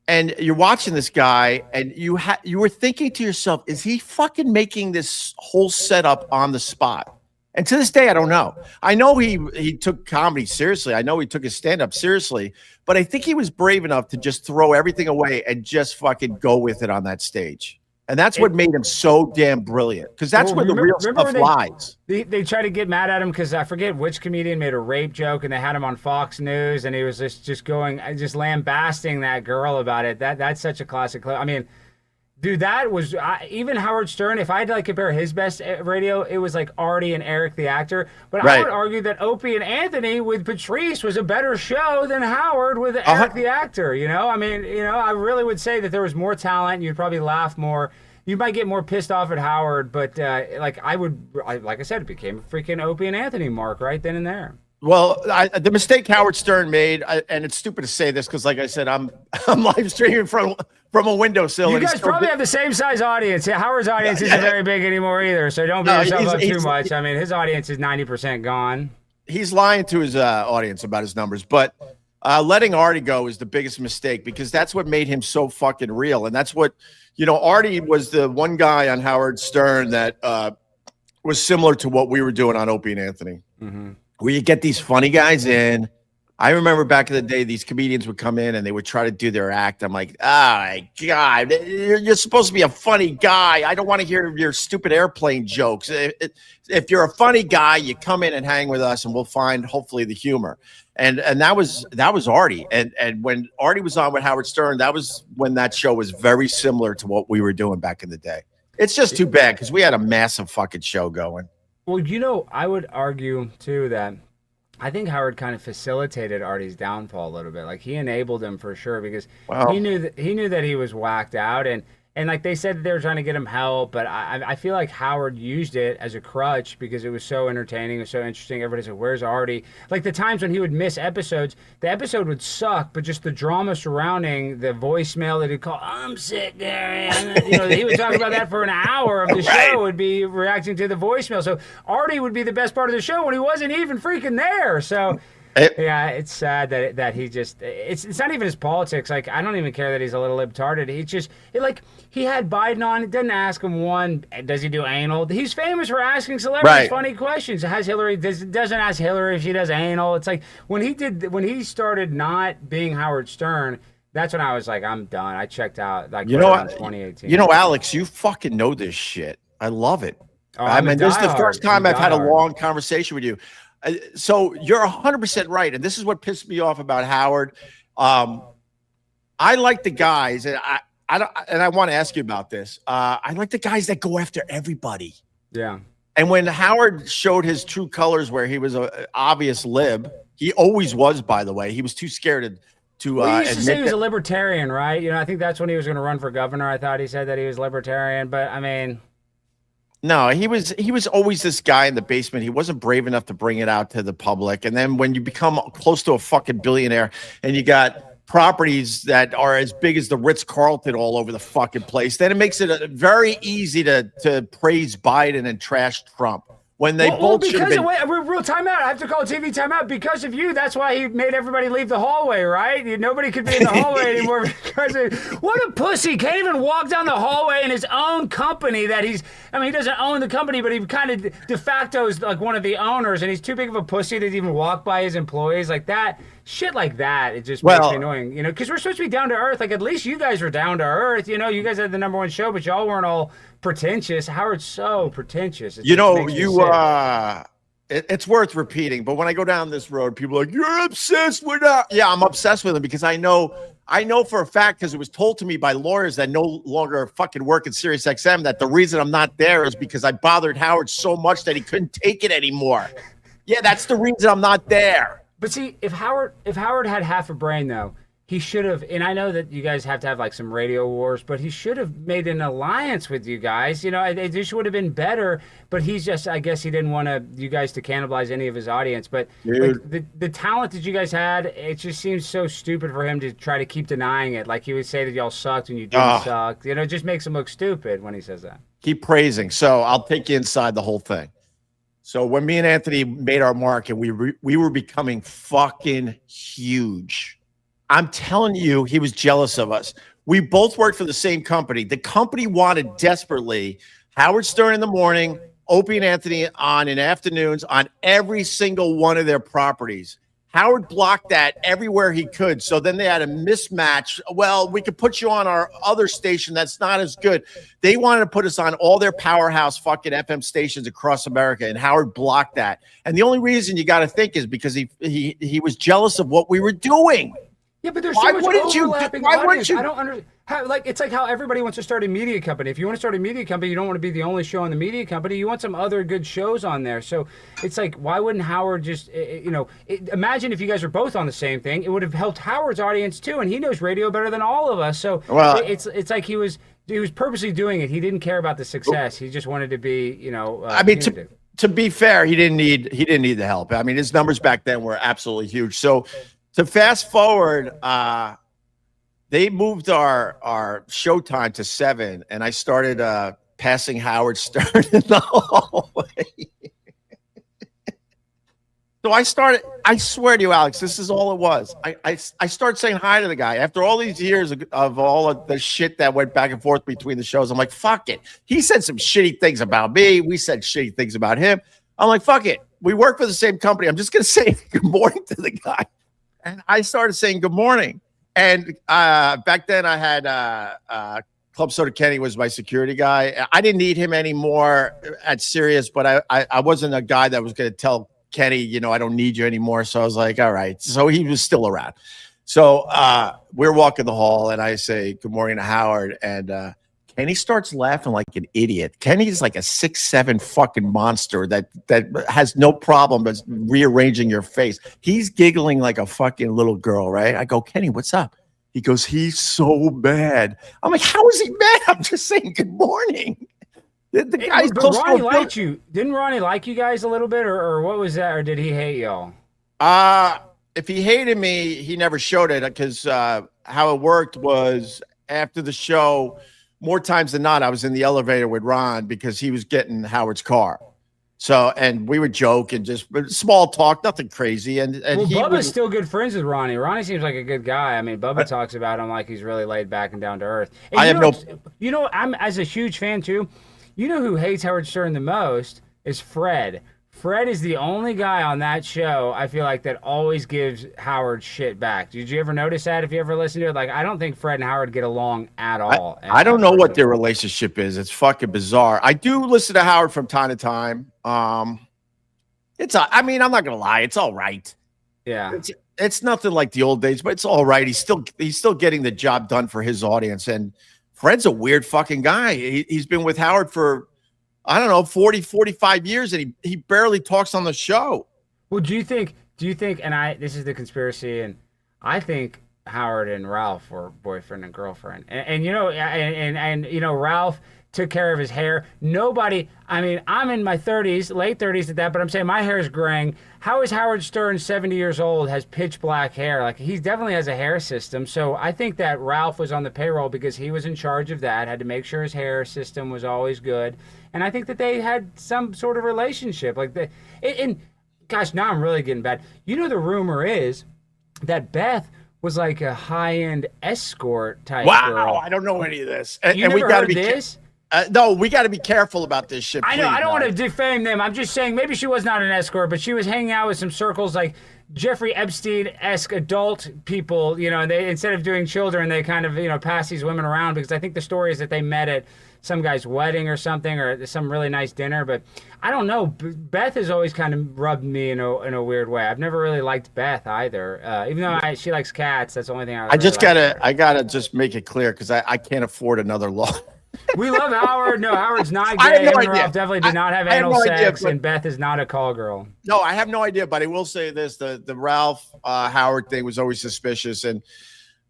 S1: and you're watching this guy and you were thinking to yourself, is he fucking making this whole setup on the spot? And to this day, I don't know. I know he took comedy seriously. I know he took his stand-up seriously. But I think he was brave enough to just throw everything away and just fucking go with it on that stage. And that's what made him so damn brilliant. Because that's where the real stuff lies.
S3: They tried to get mad at him because I forget which comedian made a rape joke and they had him on Fox News and he was just lambasting that girl about it. That's such a classic clip. I mean, dude, that was even Howard Stern. If I had to compare his best radio, it was like Artie and Eric the actor. But I would argue that Opie and Anthony with Patrice was a better show than Howard with Eric the actor. I mean, I really would say that there was more talent. You'd probably laugh more. You might get more pissed off at Howard, but like I said, it became a freaking Opie and Anthony mark right then and there.
S1: Well, the mistake Howard Stern made, and it's stupid to say this because, like I said, I'm live streaming from a windowsill.
S3: You guys probably have the same size audience. Yeah, Howard's audience isn't very big anymore either, so don't beat yourself up too much. I mean, his audience is 90% gone.
S1: He's lying to his audience about his numbers, but letting Artie go is the biggest mistake because that's what made him so fucking real, and that's what Artie was the one guy on Howard Stern that was similar to what we were doing on Opie and Anthony.
S3: Mm-hmm.
S1: Where you get these funny guys in. I remember back in the day, these comedians would come in and they would try to do their act. I'm like, my God, you're supposed to be a funny guy. I don't want to hear your stupid airplane jokes. If you're a funny guy, you come in and hang with us and we'll find hopefully the humor. And that was Artie. And when Artie was on with Howard Stern, that was when that show was very similar to what we were doing back in the day. It's just too bad because we had a massive fucking show going.
S3: Well, I would argue, too, that I think Howard kind of facilitated Artie's downfall a little bit. Like he enabled him for sure because he knew that he was whacked out and like they said they were trying to get him help, but I feel like Howard used it as a crutch because it was so entertaining, it was so interesting. Everybody said, "Where's Artie?" Like the times when he would miss episodes, the episode would suck, but just the drama surrounding the voicemail that he'd call, "I'm sick, Gary," and, you know, he would talk about that for an hour of the show. Would be reacting to the voicemail. So Artie would be the best part of the show when he wasn't even freaking there. So. Yeah, it's sad that he just it's not even his politics. Like I don't even care that he's a little libtarded. He just like he had Biden on. It didn't ask him one. Does he do anal? He's famous for asking celebrities funny questions. Has Hillary doesn't ask Hillary if she does anal? It's like when he started not being Howard Stern. That's when I was like, I'm done. I checked out. Like,
S1: you know,
S3: 2018.
S1: You know, Alex, you fucking know this shit. I love it.
S3: Oh,
S1: I mean, this is the first time I've had a long conversation with you. So you're 100% right, and this is what pissed me off about Howard. I like the guys, and I want to ask you about this. I like the guys that go after everybody.
S3: Yeah. And
S1: when Howard showed his true colors, where he was an obvious lib, he always was. By the way, he was too scared to.
S3: Well, he used to say he was a libertarian, right? You know, I think that's when he was going to run for governor. I thought he said that he was libertarian, but I mean.
S1: No, he was always this guy in the basement. He wasn't brave enough to bring it out to the public. And then when you become close to a fucking billionaire and you got properties that are as big as the Ritz-Carlton all over the fucking place, then it makes it very easy to praise Biden and trash Trump. When they both should have been...
S3: real timeout. I have to call TV timeout because of you. That's why he made everybody leave the hallway, right? Nobody could be in the hallway anymore because what a pussy. Can't even walk down the hallway in his own company that he doesn't own the company, but he kind of de facto is like one of the owners, and he's too big of a pussy to even walk by his employees like that. Shit like that, it just makes me annoying, you know, because we're supposed to be down to earth. Like, at least you guys were down to earth. You know, you guys had the #1 show, but y'all weren't all pretentious. Howard's so pretentious.
S1: It's worth repeating, but when I go down this road, people are like, "You're obsessed with that." Yeah, I'm obsessed with him because I know for a fact, because it was told to me by lawyers that no longer fucking work at SiriusXM, that the reason I'm not there is because I bothered Howard so much that he couldn't take it anymore. Yeah, that's the reason I'm not there.
S3: But see, if Howard had half a brain, though, he should have, and I know that you guys have to have like some radio wars, but he should have made an alliance with you guys. You know, it just would have been better, but he's just, I guess he didn't want you guys to cannibalize any of his audience. But like, the talent that you guys had, it just seems so stupid for him to try to keep denying it. Like he would say that y'all sucked and you didn't suck. You know, it just makes him look stupid when he says that.
S1: Keep praising. So I'll take you inside the whole thing. So when me and Anthony made our mark and we were becoming fucking huge, I'm telling you, he was jealous of us. We both worked for the same company. The company wanted desperately Howard Stern in the morning, Opie and Anthony on in afternoons on every single one of their properties. Howard blocked that everywhere he could. So then they had a mismatch. Well, we could put you on our other station that's not as good. They wanted to put us on all their powerhouse fucking FM stations across America, and Howard blocked that. And the only reason you got to think is because he was jealous of what we were doing.
S3: Yeah, but there's so much overlapping audience. I don't understand. Like, it's like how everybody wants to start a media company. If you want to start a media company, you don't want to be the only show on the media company. You want some other good shows on there. So it's like, why wouldn't Howard just, imagine if you guys were both on the same thing. It would have helped Howard's audience too, and he knows radio better than all of us. So it's like he was purposely doing it. He didn't care about the success. He just wanted to be,
S1: to be fair, he didn't need the help. I mean, his numbers back then were absolutely huge. So to fast forward, they moved our show time to 7, and I started passing Howard Stern in the hallway. So I swear to you, Alex, this is all it was. I started saying hi to the guy. After all these years of all of the shit that went back and forth between the shows, I'm like, fuck it. He said some shitty things about me. We said shitty things about him. I'm like, fuck it. We work for the same company. I'm just going to say good morning to the guy. And I started saying good morning. And back then I had Club Soda Kenny was my security guy. I didn't need him anymore at Sirius, but I wasn't a guy that was going to tell Kenny, I don't need you anymore. So I was like, all right. So he was still around. So we're walking the hall and I say good morning to Howard, and Kenny starts laughing like an idiot. Kenny's like a 6'7" fucking monster that has no problem with rearranging your face. He's giggling like a fucking little girl, right? I go, Kenny, what's up? He goes, he's so mad. I'm like, how is he mad? I'm just saying good morning. The guy's
S3: but Ronnie liked you. Didn't Ronnie like you guys a little bit, or what was that? Or did he hate y'all?
S1: If he hated me, he never showed it, because how it worked was after the show, more times than not, I was in the elevator with Ron because he was getting Howard's car. So, and we would joke and just small talk, nothing crazy. And
S3: well, Bubba's still good friends with Ronnie. Ronnie seems like a good guy. I mean, Bubba talks about him like he's really laid back and down to earth. And I'm as a huge fan too. You know who hates Howard Stern the most is Fred. Fred is the only guy on that show, I feel like, that always gives Howard shit back. Did you ever notice that if you ever listened to it? Like, I don't think Fred and Howard get along at all.
S1: I don't know what their relationship is. It's fucking bizarre. I do listen to Howard from time to time. I mean, I'm not going to lie. It's all right.
S3: Yeah.
S1: It's nothing like the old days, but it's all right. He's still getting the job done for his audience. And Fred's a weird fucking guy. He's been with Howard for, I don't know, 40, 45 years, and he barely talks on the show.
S3: Well, do you think, and this is the conspiracy, and I think Howard and Ralph were boyfriend and girlfriend. And you know, Ralph took care of his hair. Nobody, I mean, I'm in my 30s, late 30s at that, but I'm saying my hair is graying. How is Howard Stern, 70 years old, has pitch black hair? Like, he definitely has a hair system. So I think that Ralph was on the payroll because he was in charge of that, had to make sure his hair system was always good. And I think that they had some sort of relationship. And gosh, now I'm really getting bad. You know, the rumor is that Beth was like a high-end escort type girl.
S1: Wow, I don't know any of this.
S3: You never heard this?
S1: No, we got to be careful about this shit.
S3: I know. I don't want to defame them. I'm just saying maybe she was not an escort, but she was hanging out with some circles like Jeffrey Epstein-esque adult people, you know, and they, instead of doing children, they kind of, you know, pass these women around, because I think the story is that they met at some guy's wedding or something, or some really nice dinner. But I don't know. Beth has always kind of rubbed me in a weird way. I've never really liked Beth either. Even though she likes cats, that's the only thing I
S1: gotta just make it clear, because I can't afford another law.
S3: We love Howard. No, Howard's not gay.
S1: I have no idea.
S3: Ralph definitely did not have anal sex, and Beth is not a call girl.
S1: No, I have no idea, but I will say this: the Ralph Howard thing was always suspicious, and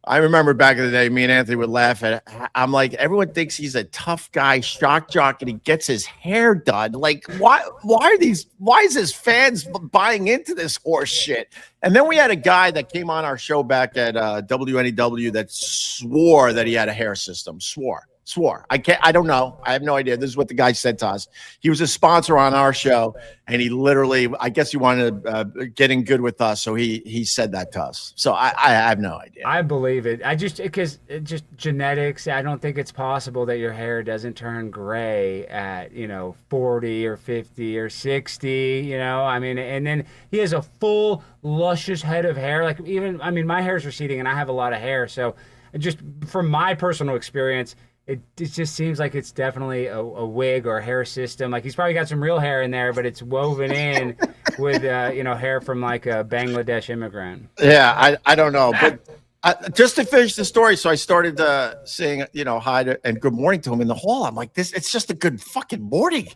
S1: I remember back in the day, me and Anthony would laugh at it. I'm like, everyone thinks he's a tough guy, shock jock, and he gets his hair done. Like, why is his fans buying into this horse shit? And then we had a guy that came on our show back at WNEW that swore that he had a hair system. Swore. I don't know. I have no idea. This is what the guy said to us. He was a sponsor on our show, and he literally, I guess he wanted to get in good with us, so he said that to us. So I have no idea.
S3: I believe it. Because just genetics. I don't think it's possible that your hair doesn't turn gray at 40 or 50 or 60. You know, I mean, and then he has a full luscious head of hair. Like, even, I mean, my hair's receding, and I have a lot of hair. So just from my personal experience, it just seems like it's definitely a wig or a hair system. Like, he's probably got some real hair in there, but it's woven in with hair from like a Bangladesh immigrant.
S1: Yeah, I don't know, but just to finish the story, so I started saying hi and good morning to him in the hall. I'm like, it's just a good fucking morning.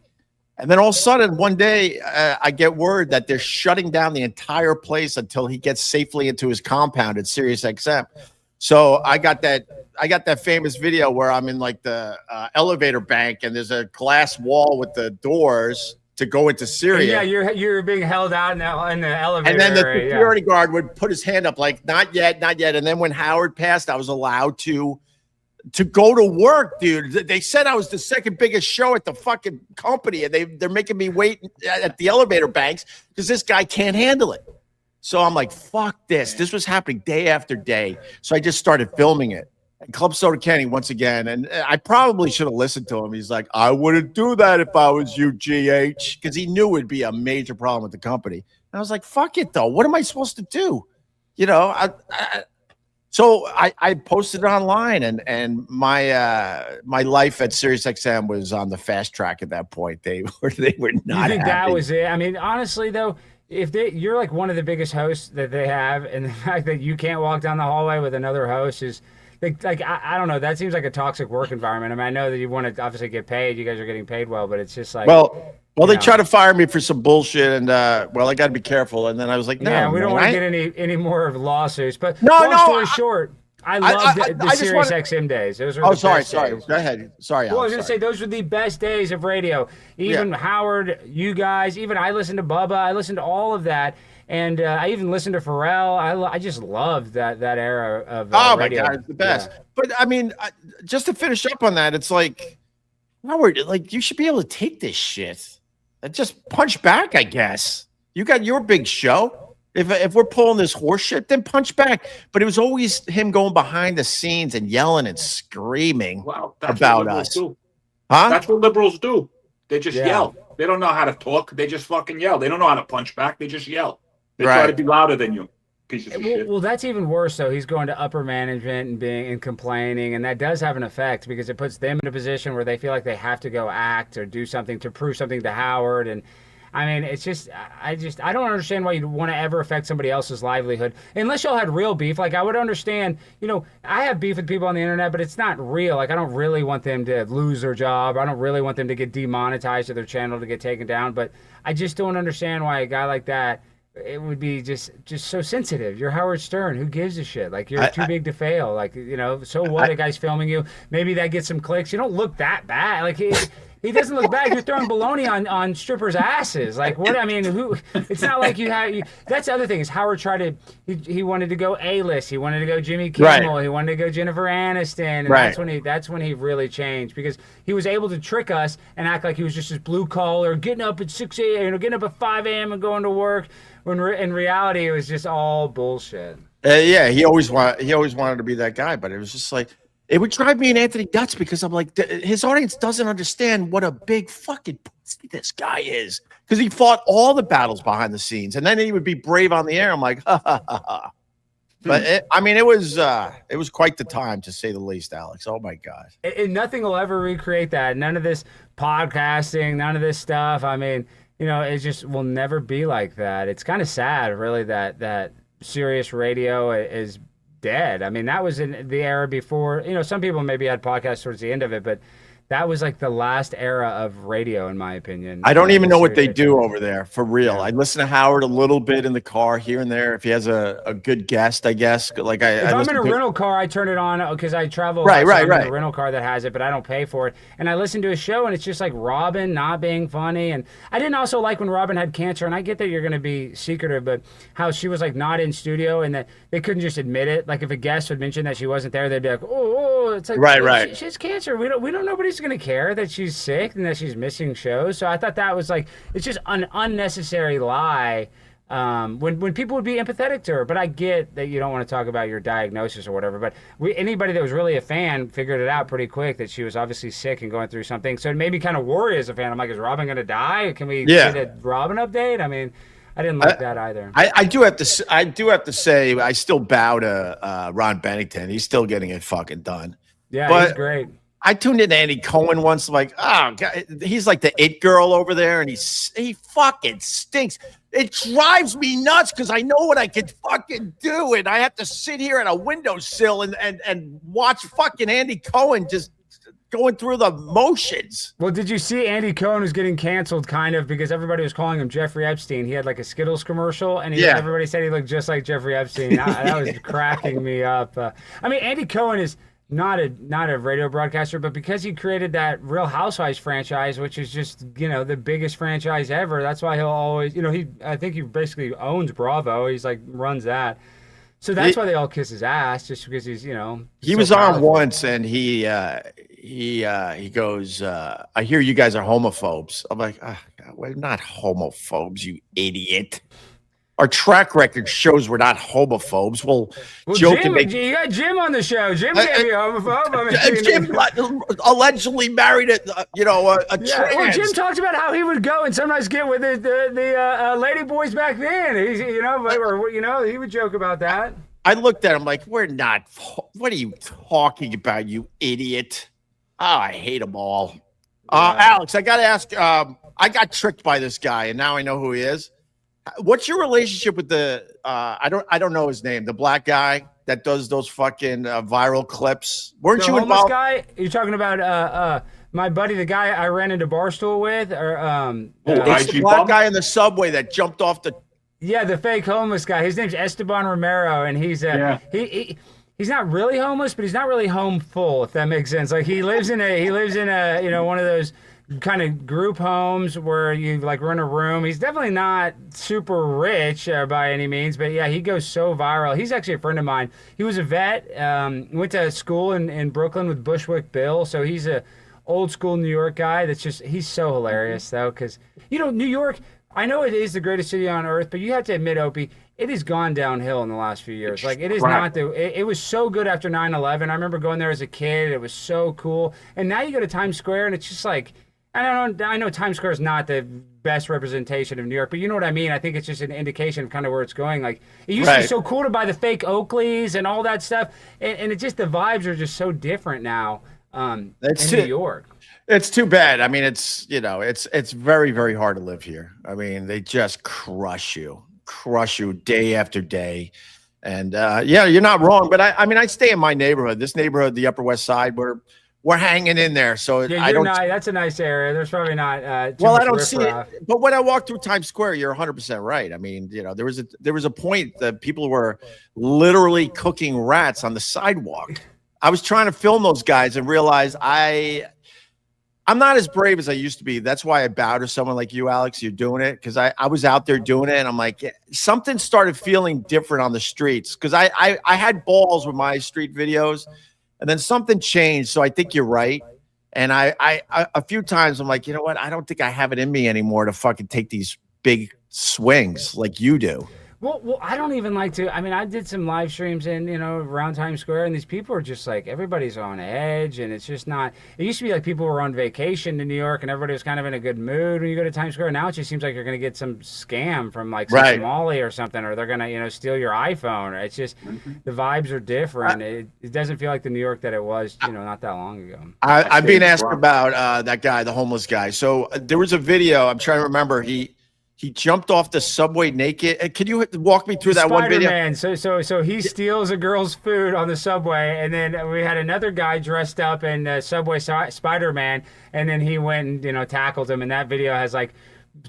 S1: And then all of a sudden, one day, I get word that they're shutting down the entire place until he gets safely into his compound at SiriusXM. So I got that famous video where I'm in like the elevator bank, and there's a glass wall with the doors to go into Sirius.
S3: Yeah, you're being held out in the elevator.
S1: And then the security guard would put his hand up like, not yet. And then when Howard passed, I was allowed to go to work, dude. They said I was the second biggest show at the fucking company, and they're making me wait at the elevator banks because this guy can't handle it. So I'm like, fuck this. This was happening day after day. So I just started filming it. And Club Soda Kenny, once again, and I probably should have listened to him. He's like, I wouldn't do that if I was you, GH, because he knew it'd be a major problem with the company. And I was like, fuck it, though. What am I supposed to do? So I posted it online, and my life at SiriusXM was on the fast track at that point. They were not.
S3: You think
S1: happy.
S3: That was it? I mean, honestly, though, if you're like one of the biggest hosts that they have, and the fact that you can't walk down the hallway with another host is I don't know. That seems like a toxic work environment. I mean, I know that you want to obviously get paid. You guys are getting paid well, but it's just like,
S1: well, they try to fire me for some bullshit, and well, I got to be careful. And then I was like, no,
S3: yeah, we don't want to get any more of lawsuits. But
S1: No,
S3: long story short, I loved the Sirius XM days. Those were
S1: sorry.
S3: days.
S1: Go ahead. Sorry, Alex.
S3: Well, I was going to say those were the best days of radio. Even Howard, you guys, even I listened to Bubba. I listened to all of that. And I even listened to Pharrell. I just loved that era of radio.
S1: My God, it's the best. Yeah. But I mean, just to finish up on that, it's like, Howard, like you should be able to take this shit and just punch back. I guess you got your big show. If we're pulling this horse shit, then punch back. But it was always him going behind the scenes and yelling and screaming about us.
S2: Do. Huh? That's what liberals do. They just yell. They don't know how to talk. They just fucking yell. They don't know how to punch back. They just yell. They try to be louder than you. Piece of shit.
S3: Well, that's even worse. Though he's going to upper management and complaining, and that does have an effect because it puts them in a position where they feel like they have to go act or do something to prove something to Howard. And I mean, it's just I don't understand why you'd want to ever affect somebody else's livelihood unless y'all had real beef. Like I would understand, I have beef with people on the internet, but it's not real. Like I don't really want them to lose their job. I don't really want them to get demonetized or their channel to get taken down. But I just don't understand why a guy like that. It would be just so sensitive. You're Howard Stern. Who gives a shit? Like you're too big to fail. Like so what? A guy's filming you. Maybe that gets some clicks. You don't look that bad. Like he doesn't look bad. You're throwing baloney on strippers' asses. Like what? I mean, who? It's not like you have. That's the other thing is Howard tried to. He wanted to go A-list. He wanted to go Jimmy Kimmel. Right. He wanted to go Jennifer Aniston. And that's when he really changed because he was able to trick us and act like he was just this blue collar, getting up at 6 a.m. Getting up at 5 a.m. and going to work. When in reality, it was just all bullshit.
S1: He always wanted to be that guy, but it was just like it would drive me and Anthony nuts because I'm like, his audience doesn't understand what a big fucking pussy this guy is because he fought all the battles behind the scenes, and then he would be brave on the air. I'm like, ha ha ha ha. But it was quite the time to say the least, Alex. Oh my God!
S3: And nothing will ever recreate that. None of this podcasting, none of this stuff. I mean. It just will never be like that. It's kind of sad, really, that Sirius Radio is dead. I mean, that was in the era before, some people maybe had podcasts towards the end of it, but that was like the last era of radio, in my opinion.
S1: I don't even know what they do over there, for real. I listen to Howard a little bit in the car here and there if he has a good guest, I guess. Like
S3: if I'm in a rental car, I turn it on because I travel.
S1: Right.
S3: In a rental car that has it, but I don't pay for it. And I listen to a show, and it's just like Robin not being funny. And I didn't also like when Robin had cancer, and I get that you're going to be secretive, but how she was like not in studio and that they couldn't just admit it. Like if a guest would mention that she wasn't there, they'd be like, oh, it's like right. She has cancer. We don't nobody's going to care that she's sick and that she's missing shows. So I thought that was like it's just an unnecessary lie when people would be empathetic to her. But I get that you don't want to talk about your diagnosis or whatever. But anybody that was really a fan figured it out pretty quick that she was obviously sick and going through something. So it made me kind of worry as a fan. I'm like, is Robin going to die? Can we get a Robin update? I mean, I didn't like that either.
S1: I do have to say I still bow to Ron Bennington. He's still getting it fucking done.
S3: Yeah, but he's great.
S1: I tuned in to Andy Cohen once, like, oh, God, he's like the it girl over there, and he fucking stinks. It drives me nuts because I know what I could fucking do, and I have to sit here at a windowsill and watch fucking Andy Cohen just going through the motions.
S3: Well, did you see Andy Cohen was getting canceled kind of because everybody was calling him Jeffrey Epstein? He had like a Skittles commercial, and everybody said he looked just like Jeffrey Epstein. That was cracking me up. I mean, Andy Cohen is not a radio broadcaster, but because he created that Real Housewives franchise, which is just, the biggest franchise ever, that's why he'll always, I think he basically owns Bravo. He's like, runs that. So that's why they all kiss his ass, just because he's,
S1: he was on once and he goes, I hear you guys are homophobes. I'm like, oh, God, we're not homophobes, you idiot. Our track record shows we're not homophobes. Well
S3: Jim, you got Jim on the show. Jim can't be a homophobe.
S1: Jim allegedly married a trans.
S3: Well, Jim talks about how he would go and sometimes get with the lady boys back then. He's, he would joke about that.
S1: I looked at him like, we're not. What are you talking about, you idiot? Oh, I hate them all. Alex, I got to ask. I got tricked by this guy, and now I know who he is. What's your relationship with the I don't know his name, the black guy that does those fucking viral clips. Weren't
S3: The
S1: you
S3: homeless
S1: involved?
S3: guy? You're talking about my buddy, the guy I ran into Barstool with, or
S1: It's the
S2: IG
S1: black
S2: bum?
S1: guy in the subway that jumped off the.
S3: yeah, the fake homeless guy. His name's Esteban Romero, and he's he's not really homeless, but he's not really home full, if that makes sense. Like he lives in a one of those kind of group homes where you like rent a room. He's definitely not super rich by any means, but yeah, he goes so viral. He's actually a friend of mine. He was a vet, went to school in Brooklyn with Bushwick Bill, so he's a old school New York guy. He's so hilarious though, because New York. I know it is the greatest city on earth, but you have to admit, Opie, it has gone downhill in the last few years. Like it is not it was so good after 9/11. I remember going there as a kid. It was so cool. And now you go to Times Square and it's just like, I know Times Square is not the best representation of New York, but you know what I mean? I think it's just an indication of kind of where it's going. Like it used to be so cool to buy the fake Oakleys and all that stuff. And it just, the vibes are just so different now in New York.
S1: It's too bad. I mean, it's very, very hard to live here. I mean, they just crush you day after day. And yeah, you're not wrong. But I mean, I stay in my neighborhood. This neighborhood, the Upper West Side, we're hanging in there. So
S3: yeah, that's a nice area. There's probably not.
S1: Well, I don't see it. But when I walk through Times Square, you're 100% right. I mean, there was a point that people were literally cooking rats on the sidewalk. I was trying to film those guys and realize I'm not as brave as I used to be. That's why I bow to someone like you, Alex. You're doing it because I was out there doing it, and I'm like, something started feeling different on the streets because I had balls with my street videos, and then something changed. So I think you're right. And I a few times I'm like, you know what? I don't think I have it in me anymore to fucking take these big swings like you do.
S3: Well, I don't even like to. I mean, I did some live streams around Times Square, and these people are just like, everybody's on edge, and it's just not. It used to be like people were on vacation to New York, and everybody was kind of in a good mood when you go to Times Square. Now it just seems like you're going to get some scam from like some Somali or something, or they're going to steal your iPhone. It's just the vibes are different. It doesn't feel like the New York that it was not that long ago.
S1: I'm being asked about that guy, the homeless guy. So there was a video. I'm trying to remember. He jumped off the subway naked. Can you walk me through that one video?
S3: Spider-Man. So he steals a girl's food on the subway, and then we had another guy dressed up in Subway Spider-Man, and then he went and tackled him. And that video has like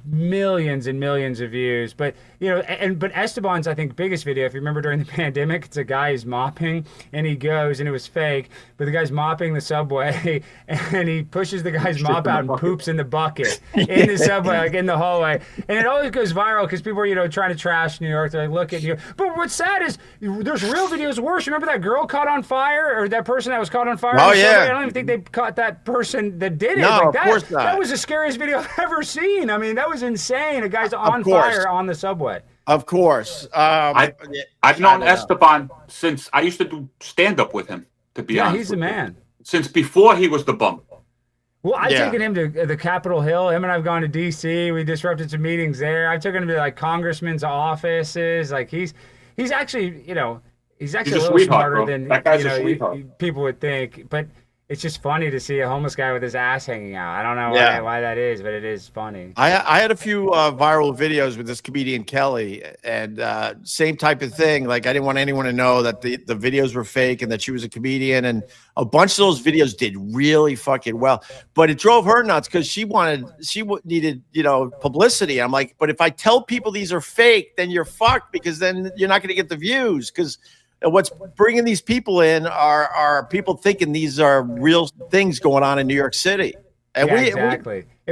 S3: millions and millions of views. But but Esteban's, I think, biggest video, if you remember during the pandemic, it's a guy who's mopping, and he goes, and it was fake, but the guy's mopping the subway, and he pushes the guy's mop out and poops in the bucket in the subway, like in the hallway. And it always goes viral because people are trying to trash New York. They're like, look at you. But what's sad is there's real videos worse. Remember that girl caught on fire, or that person that was caught on fire?
S1: Oh yeah.
S3: I don't even think they caught that person that did it.
S1: No,
S3: like
S1: of course not.
S3: That was the scariest video I've ever seen. I mean, that was insane. A guy's on fire on the subway.
S1: Of course.
S2: I've known Esteban since I used to do stand-up with him, to be honest.
S3: Yeah, he's the man.
S2: Since before he was the bum.
S3: Well, I've taken him to the Capitol Hill. Him and I've gone to D.C. We disrupted some meetings there. I took him to like congressmen's offices. Like he's actually, he's actually a little smarter than
S2: that guy's a sweetheart.
S3: People would think. But it's just funny to see a homeless guy with his ass hanging out. I don't know why that is, but it is funny.
S1: I had a few viral videos with this comedian Kelly, and same type of thing. Like I didn't want anyone to know that the videos were fake and that she was a comedian, and a bunch of those videos did really fucking well. But it drove her nuts because she needed publicity. I'm like, but if I tell people these are fake, then you're fucked, because then you're not going to get the views, because what's bringing these people in are people thinking these are real things going on in New York City. And we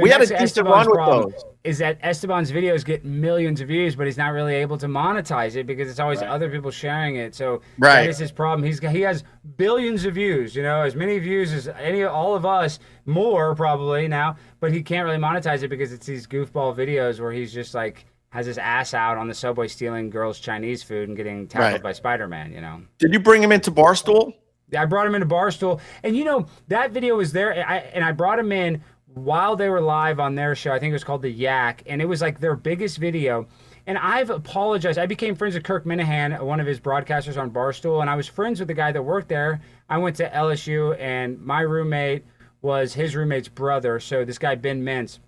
S1: had a decent run with those.
S3: Is that Esteban's videos get millions of views, but he's not really able to monetize it because it's always other people sharing it. So that is his problem. He has billions of views, as many views as all of us, more probably now, but he can't really monetize it because it's these goofball videos where he's just like has his ass out on the subway stealing girls' Chinese food and getting tackled by Spider-Man,
S1: Did you bring him into Barstool?
S3: I brought him into Barstool. And, that video was there. I brought him in while they were live on their show. I think it was called The Yak. And it was like their biggest video. And I've apologized. I became friends with Kirk Minahan, one of his broadcasters on Barstool. And I was friends with the guy that worked there. I went to LSU, and my roommate was his roommate's brother. So this guy, Ben Mintz.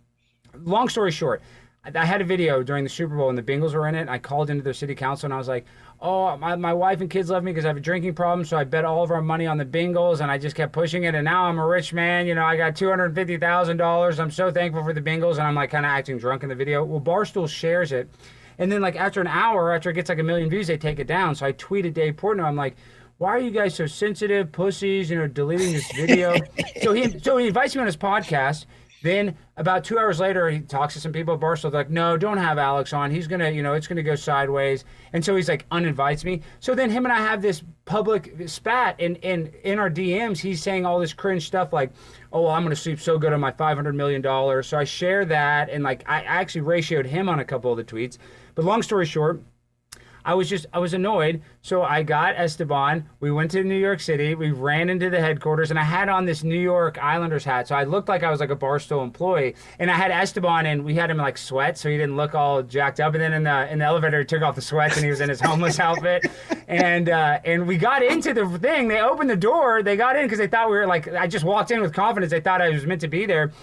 S3: Long story short, I had a video during the Super Bowl and the Bengals were in it. And I called into their city council and I was like, oh, my wife and kids love me because I have a drinking problem. So I bet all of our money on the Bengals and I just kept pushing it. And now I'm a rich man. You know, I got $250,000. I'm so thankful for the Bengals. And I'm like kind of acting drunk in the video. Well, Barstool shares it. And then like after an hour, after it gets like 1 million views, they take it down. So I tweeted Dave Portnoy. I'm like, why are you guys so sensitive, pussies, you know, deleting this video? so he invites me on his podcast. Then about 2 hours later, he talks to some people at Barstool. They're like, no, don't have Alex on. He's going to, you know, it's going to go sideways. And so he's like, uninvites me. So then him and I have this public spat. And in our DMs, he's saying all this cringe stuff like, oh, well, I'm going to sleep so good on my $500 million. So I share that. And like, I actually ratioed him on a couple of the tweets. But long story short, I was annoyed. So I got Esteban. We went to New York City. We ran into the headquarters and I had on this New York Islanders hat. So I looked like I was like a Barstool employee. And I had Esteban and we had him in like sweats so he didn't look all jacked up. And then in the elevator, he took off the sweats and he was in his homeless outfit. And we got into the thing. They opened the door. They got in because they thought we were like, I just walked in with confidence. They thought I was meant to be there.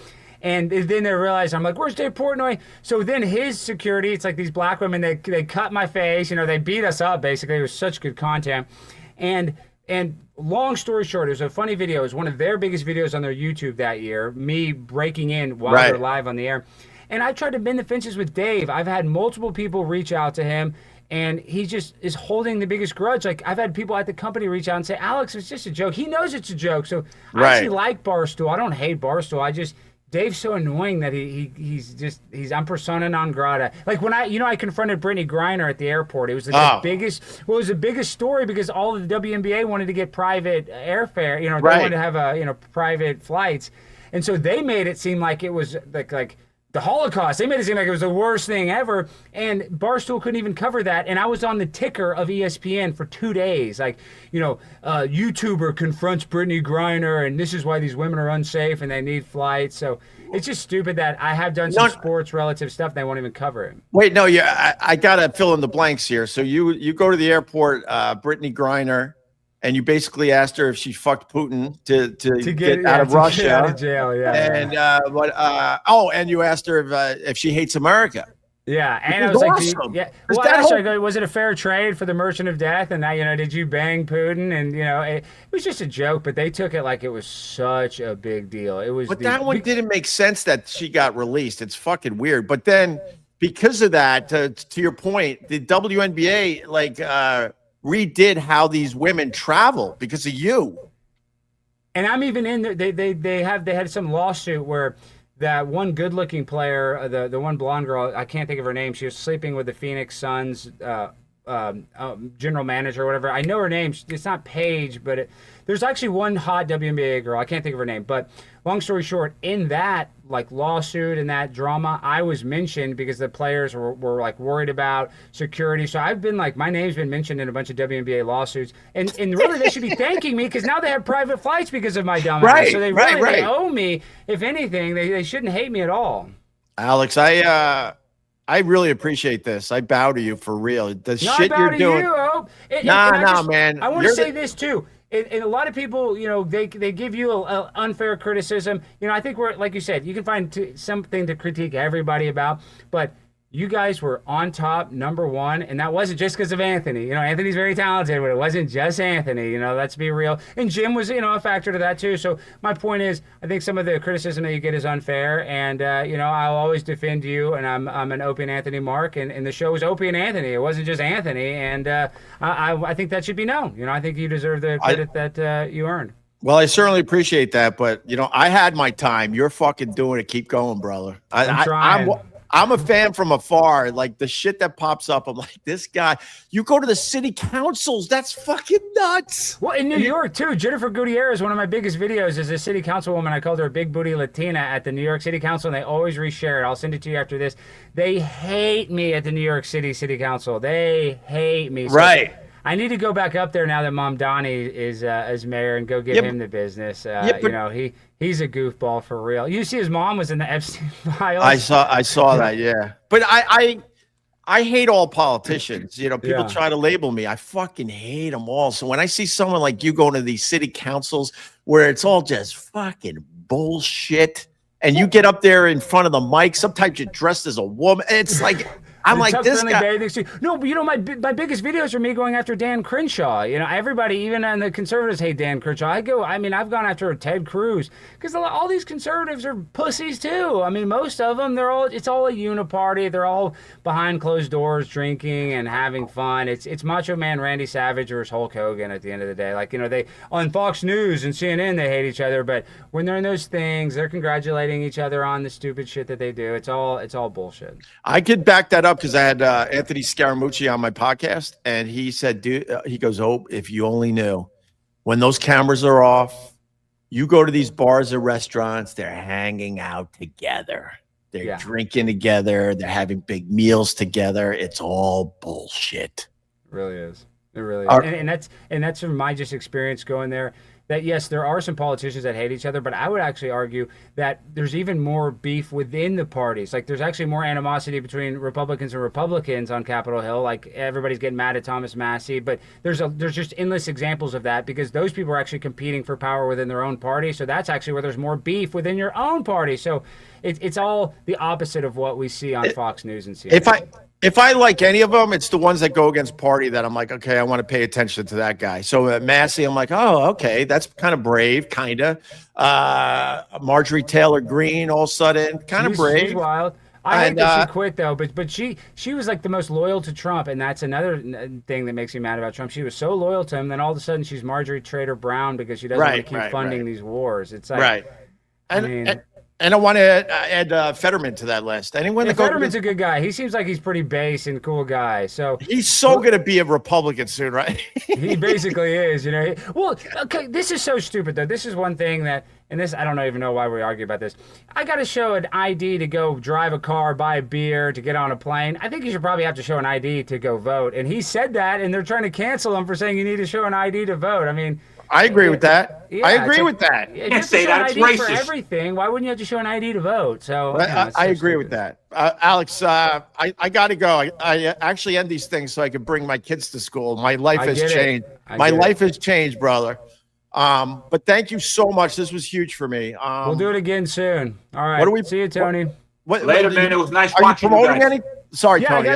S3: And then they realized, I'm like, where's Dave Portnoy? So then his security, it's like these black women, they cut my face, you know, they beat us up basically. It was such good content. And long story short, it was a funny video. It was one of their biggest videos on their YouTube that year, me breaking in while they're live on the air. And I tried to bend the fences with Dave. I've had multiple people reach out to him. And he just is holding the biggest grudge. Like, I've had people at the company reach out and say, Alex, it's just a joke. He knows it's a joke. So I actually like Barstool. I don't hate Barstool. Dave's so annoying that he's I'm persona non grata. Like when I confronted Brittany Griner at the airport. It was the biggest story because all of the WNBA wanted to get private airfare. You know, they wanted to have private flights, and so they made it seem like it was like the Holocaust. They made it seem like it was the worst thing ever, and Barstool couldn't even cover that. And I was on the ticker of ESPN for 2 days. Like, you know, YouTuber confronts Brittany Griner, and this is why these women are unsafe and they need flights. So it's just stupid that I have done some sports relative stuff and they won't even cover it.
S1: Wait, no, I gotta fill in the blanks here. So you go to the airport, Brittany Griner, and you basically asked her if she fucked Putin to get out of Russia,
S3: get out of jail,
S1: and and you asked her if she hates America.
S3: Yeah, and I was like, I go, was it a fair trade for the Merchant of Death? And now, you know, did you bang Putin? And you know, it was just a joke, but they took it like it was such a big deal. It was,
S1: but that one didn't make sense that she got released. It's fucking weird. But then, because of that, to your point, the WNBA redid how these women travel because of you.
S3: And I'm even in there. They had some lawsuit where that one good-looking player, the one blonde girl, I can't think of her name. She was sleeping with the Phoenix Suns general manager or whatever. I know her name. It's not Paige, but there's actually one hot WNBA girl. I can't think of her name. But long story short, in that like lawsuit and that drama, I was mentioned because the players were like worried about security. So I've been like, my name's been mentioned in a bunch of WNBA lawsuits. And really they should be thanking me because now they have private flights because of my dumb ass. So they they owe me. If anything, they shouldn't hate me at all.
S1: Alex, I really appreciate this. I bow to you for real. The shit you're doing. Man.
S3: I want to say this too. And a lot of people, you know, they give you a unfair criticism. You know, I think we're, like you said, you can find something to critique everybody about, but you guys were on top, number one, and that wasn't just because of Anthony. You know, Anthony's very talented, but it wasn't just Anthony. You know, let's be real. And Jim was, you know, a factor to that too. So my point is, I think some of the criticism that you get is unfair, and you know, I'll always defend you. And I'm an Opie and Anthony mark, and the show was Opie and Anthony. It wasn't just Anthony, and I think that should be known. You know, I think you deserve the credit that you earned.
S1: Well, I certainly appreciate that, but you know, I had my time. You're fucking doing it. Keep going, brother.
S3: I'm trying.
S1: I'm a fan from afar. Like the shit that pops up, I'm like, this guy. You go to the city councils. That's fucking nuts.
S3: Well, in New York too, Jennifer Gutierrez, one of my biggest videos, is a city councilwoman. I called her a big booty Latina at the New York City Council, and they always reshare it. I'll send it to you after this. They hate me at the New York City Council. They hate me. So
S1: right.
S3: I need to go back up there now that Mom Donnie is mayor and go give him the business. You know, he's a goofball for real. You see, his mom was in the Epstein files.
S1: I saw that, yeah. But I hate all politicians. You know, people try to label me. I fucking hate them all. So when I see someone like you going to these city councils where it's all just fucking bullshit, and you get up there in front of the mic. Sometimes you're dressed as a woman. It's like I'm like this guy.
S3: No, but my biggest videos are me going after Dan Crenshaw. Everybody, even on the conservatives, hate Dan Crenshaw. I've gone after Ted Cruz because all these conservatives are pussies too. Most of them, it's all a uniparty. They're all behind closed doors, drinking and having fun. It's Macho Man Randy Savage versus Hulk Hogan at the end of the day. They on Fox News and CNN they hate each other, but when they're in those things, they're congratulating each other on the stupid shit that they do. It's all bullshit.
S1: I could back that up because I had Anthony Scaramucci on my podcast, and he said, "Dude, he goes, oh, if you only knew, when those cameras are off, you go to these bars or restaurants, they're hanging out together, they're drinking together, they're having big meals together. It's all bullshit."
S3: It really is. It really is. And that's from my just experience going there. That yes, there are some politicians that hate each other, but I would actually argue that there's even more beef within the parties. There's actually more animosity between Republicans and Republicans on Capitol Hill. Everybody's getting mad at Thomas Massey, but there's just endless examples of that because those people are actually competing for power within their own party. So that's actually where there's more beef within your own party. So it's all the opposite of what we see on Fox News and CNN.
S1: If I like any of them, it's the ones that go against party that I'm like, okay, I want to pay attention to that guy. So at Massey, I'm like, oh, okay, that's kind of brave, kind of. Marjorie Taylor Greene, all of a sudden, kind of brave.
S3: She's wild. I hate that she quit though, but she was the most loyal to Trump, and that's another thing that makes me mad about Trump. She was so loyal to him, then all of a sudden she's Marjorie Taylor Brown because she doesn't want to keep funding these wars. It's like,
S1: And I want to add Fetterman to that list.
S3: Fetterman's a good guy. He seems like he's pretty base and cool guy. So
S1: he's so going to be a Republican soon, right?
S3: He basically is. Well, okay, this is so stupid though. This is one thing that, and this I don't even know why we argue about this. I got to show an ID to go drive a car, buy a beer, to get on a plane. I think you should probably have to show an ID to go vote. And he said that, and they're trying to cancel him for saying you need to show an ID to vote.
S1: I agree with that. I agree with that.
S3: You can't say that. It's racist. For everything. Why wouldn't you have to show an ID to vote? So
S1: I agree with that. Alex, I got to go. I actually end these things so I can bring my kids to school. My life has changed. My life has changed, brother. But thank you so much. This was huge for me.
S3: We'll do it again soon. All right. See you, Tony.
S2: Later, man. It was nice watching you guys.
S1: Sorry,
S3: yeah,
S1: Tony.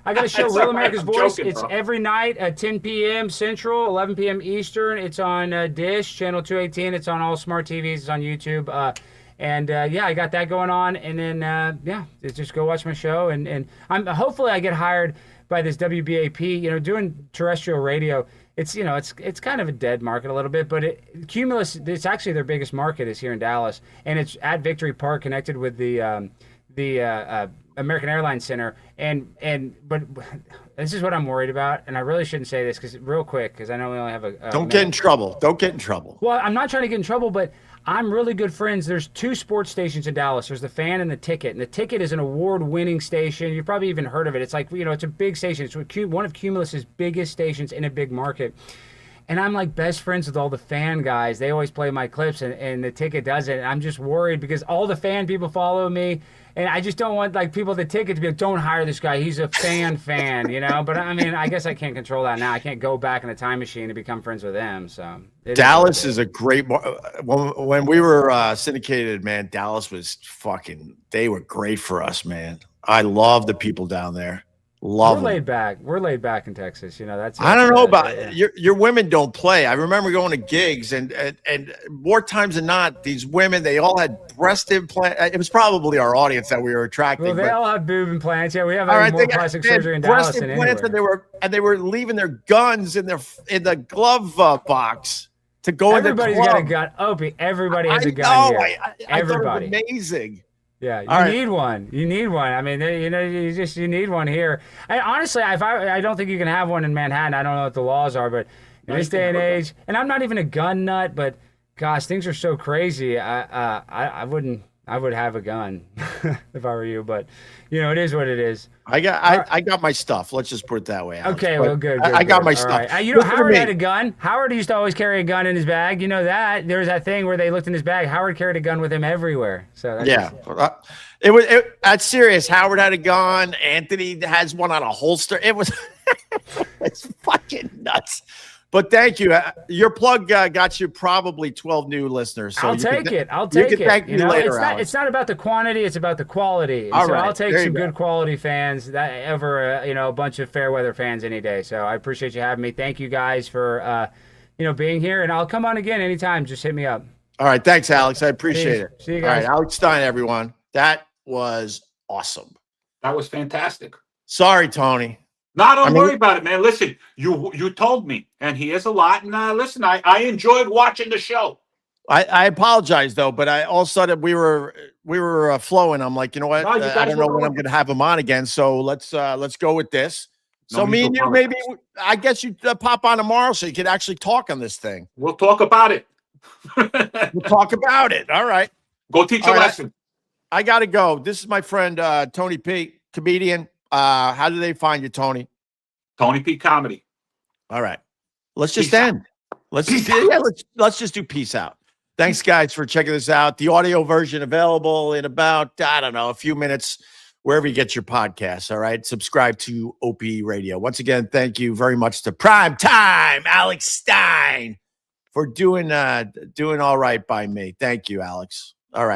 S3: I got to show Real America's Voice. It's every night at 10 p.m. Central, 11 p.m. Eastern. It's on Dish, Channel 218. It's on all smart TVs. It's on YouTube. I got that going on. And then, just go watch my show. And hopefully I get hired by this WBAP. Doing terrestrial radio, it's kind of a dead market a little bit, but Cumulus, it's actually their biggest market is here in Dallas. And it's at Victory Park, connected with the American Airlines Center, but this is what I'm worried about, and I really shouldn't say this because I know we only have a
S1: Don't get in trouble. Don't get in trouble.
S3: Well, I'm not trying to get in trouble, but I'm really good friends. There's two sports stations in Dallas. There's the Fan and the Ticket, and the Ticket is an award-winning station. You've probably even heard of it. It's it's a big station. It's one of Cumulus's biggest stations in a big market. And I'm best friends with all the Fan guys. They always play my clips, and the Ticket doesn't. And I'm just worried because all the Fan people follow me. And I just don't want people at the Ticket to be like, don't hire this guy. He's a fan, But I guess I can't control that now. I can't go back in a time machine to become friends with them. So
S1: Dallas is a great. When we were syndicated, man, Dallas was they were great for us, man. I love the people down there. We're
S3: laid back. We're laid back in Texas. That's.
S1: I don't know about your women don't play. I remember going to gigs and more times than not, these women, they all had breast implants. It was probably our audience that we were attracting.
S3: Well, they all have boob implants. Yeah, we have more plastic surgery in Dallas than anywhere.
S1: And they were leaving their guns in the glove box to go in the club.
S3: Everybody's got a gun. Opie, everybody has a gun here.
S1: Everybody. Thought it was amazing.
S3: Yeah, you need one. You need one. You need one here. And honestly, I don't think you can have one in Manhattan. I don't know what the laws are, but in this day and age, and I'm not even a gun nut, but gosh, things are so crazy. I would have a gun if I were you, but it is what it is.
S1: I got my stuff. Let's just put it that way. Alex.
S3: Okay, well, good.
S1: I got my stuff.
S3: Right. Howard had a gun. Howard used to always carry a gun in his bag. You know that. There was that thing where they looked in his bag. Howard carried a gun with him everywhere. So
S1: that's serious. Howard had a gun. Anthony has one on a holster. It was it's fucking nuts. But thank you. Your plug got you probably 12 new listeners. So
S3: I'll take it. I'll take
S1: you can
S3: it.
S1: thank me later,
S3: it's not about the quantity; it's about the quality.
S1: All
S3: so
S1: right.
S3: I'll take
S1: There you
S3: some
S1: go.
S3: good quality fans that over a bunch of fair weather fans any day. So I appreciate you having me. Thank you guys for being here, and I'll come on again anytime. Just hit me up.
S1: All right. Thanks, Alex. I appreciate it.
S3: See you
S1: All right.
S3: guys.
S1: Alex Stein, everyone. That was awesome.
S2: That was fantastic.
S1: Sorry, Tony.
S2: No, don't worry about it, man. Listen, you told me, and he is a lot. And listen, I enjoyed watching the show.
S1: I apologize though, but all of a sudden we were flowing. I'm like, you know what?
S2: No, you
S1: I
S2: guys
S1: don't know
S2: were
S1: when I'm going to have him on again. So let's go with this.
S2: No
S1: So
S2: need
S1: me
S2: to
S1: and you,
S2: apologize.
S1: maybe I guess you pop on tomorrow so you could actually talk on this thing.
S2: We'll talk about it.
S1: We'll talk about it. All right.
S2: Go teach a
S1: All right.
S2: lesson.
S1: I got to go. This is my friend Tony P, comedian. How do they find you, Tony?
S2: Tony P Comedy.
S1: All right. Let's just
S2: Peace out.
S1: end. Let's just do peace out. Thanks, guys, for checking this out. The audio version available in about, I don't know, a few minutes, wherever you get your podcasts. All right. Subscribe to Opie Radio. Once again, thank you very much to Prime Time, Alex Stein, for doing all right by me. Thank you, Alex.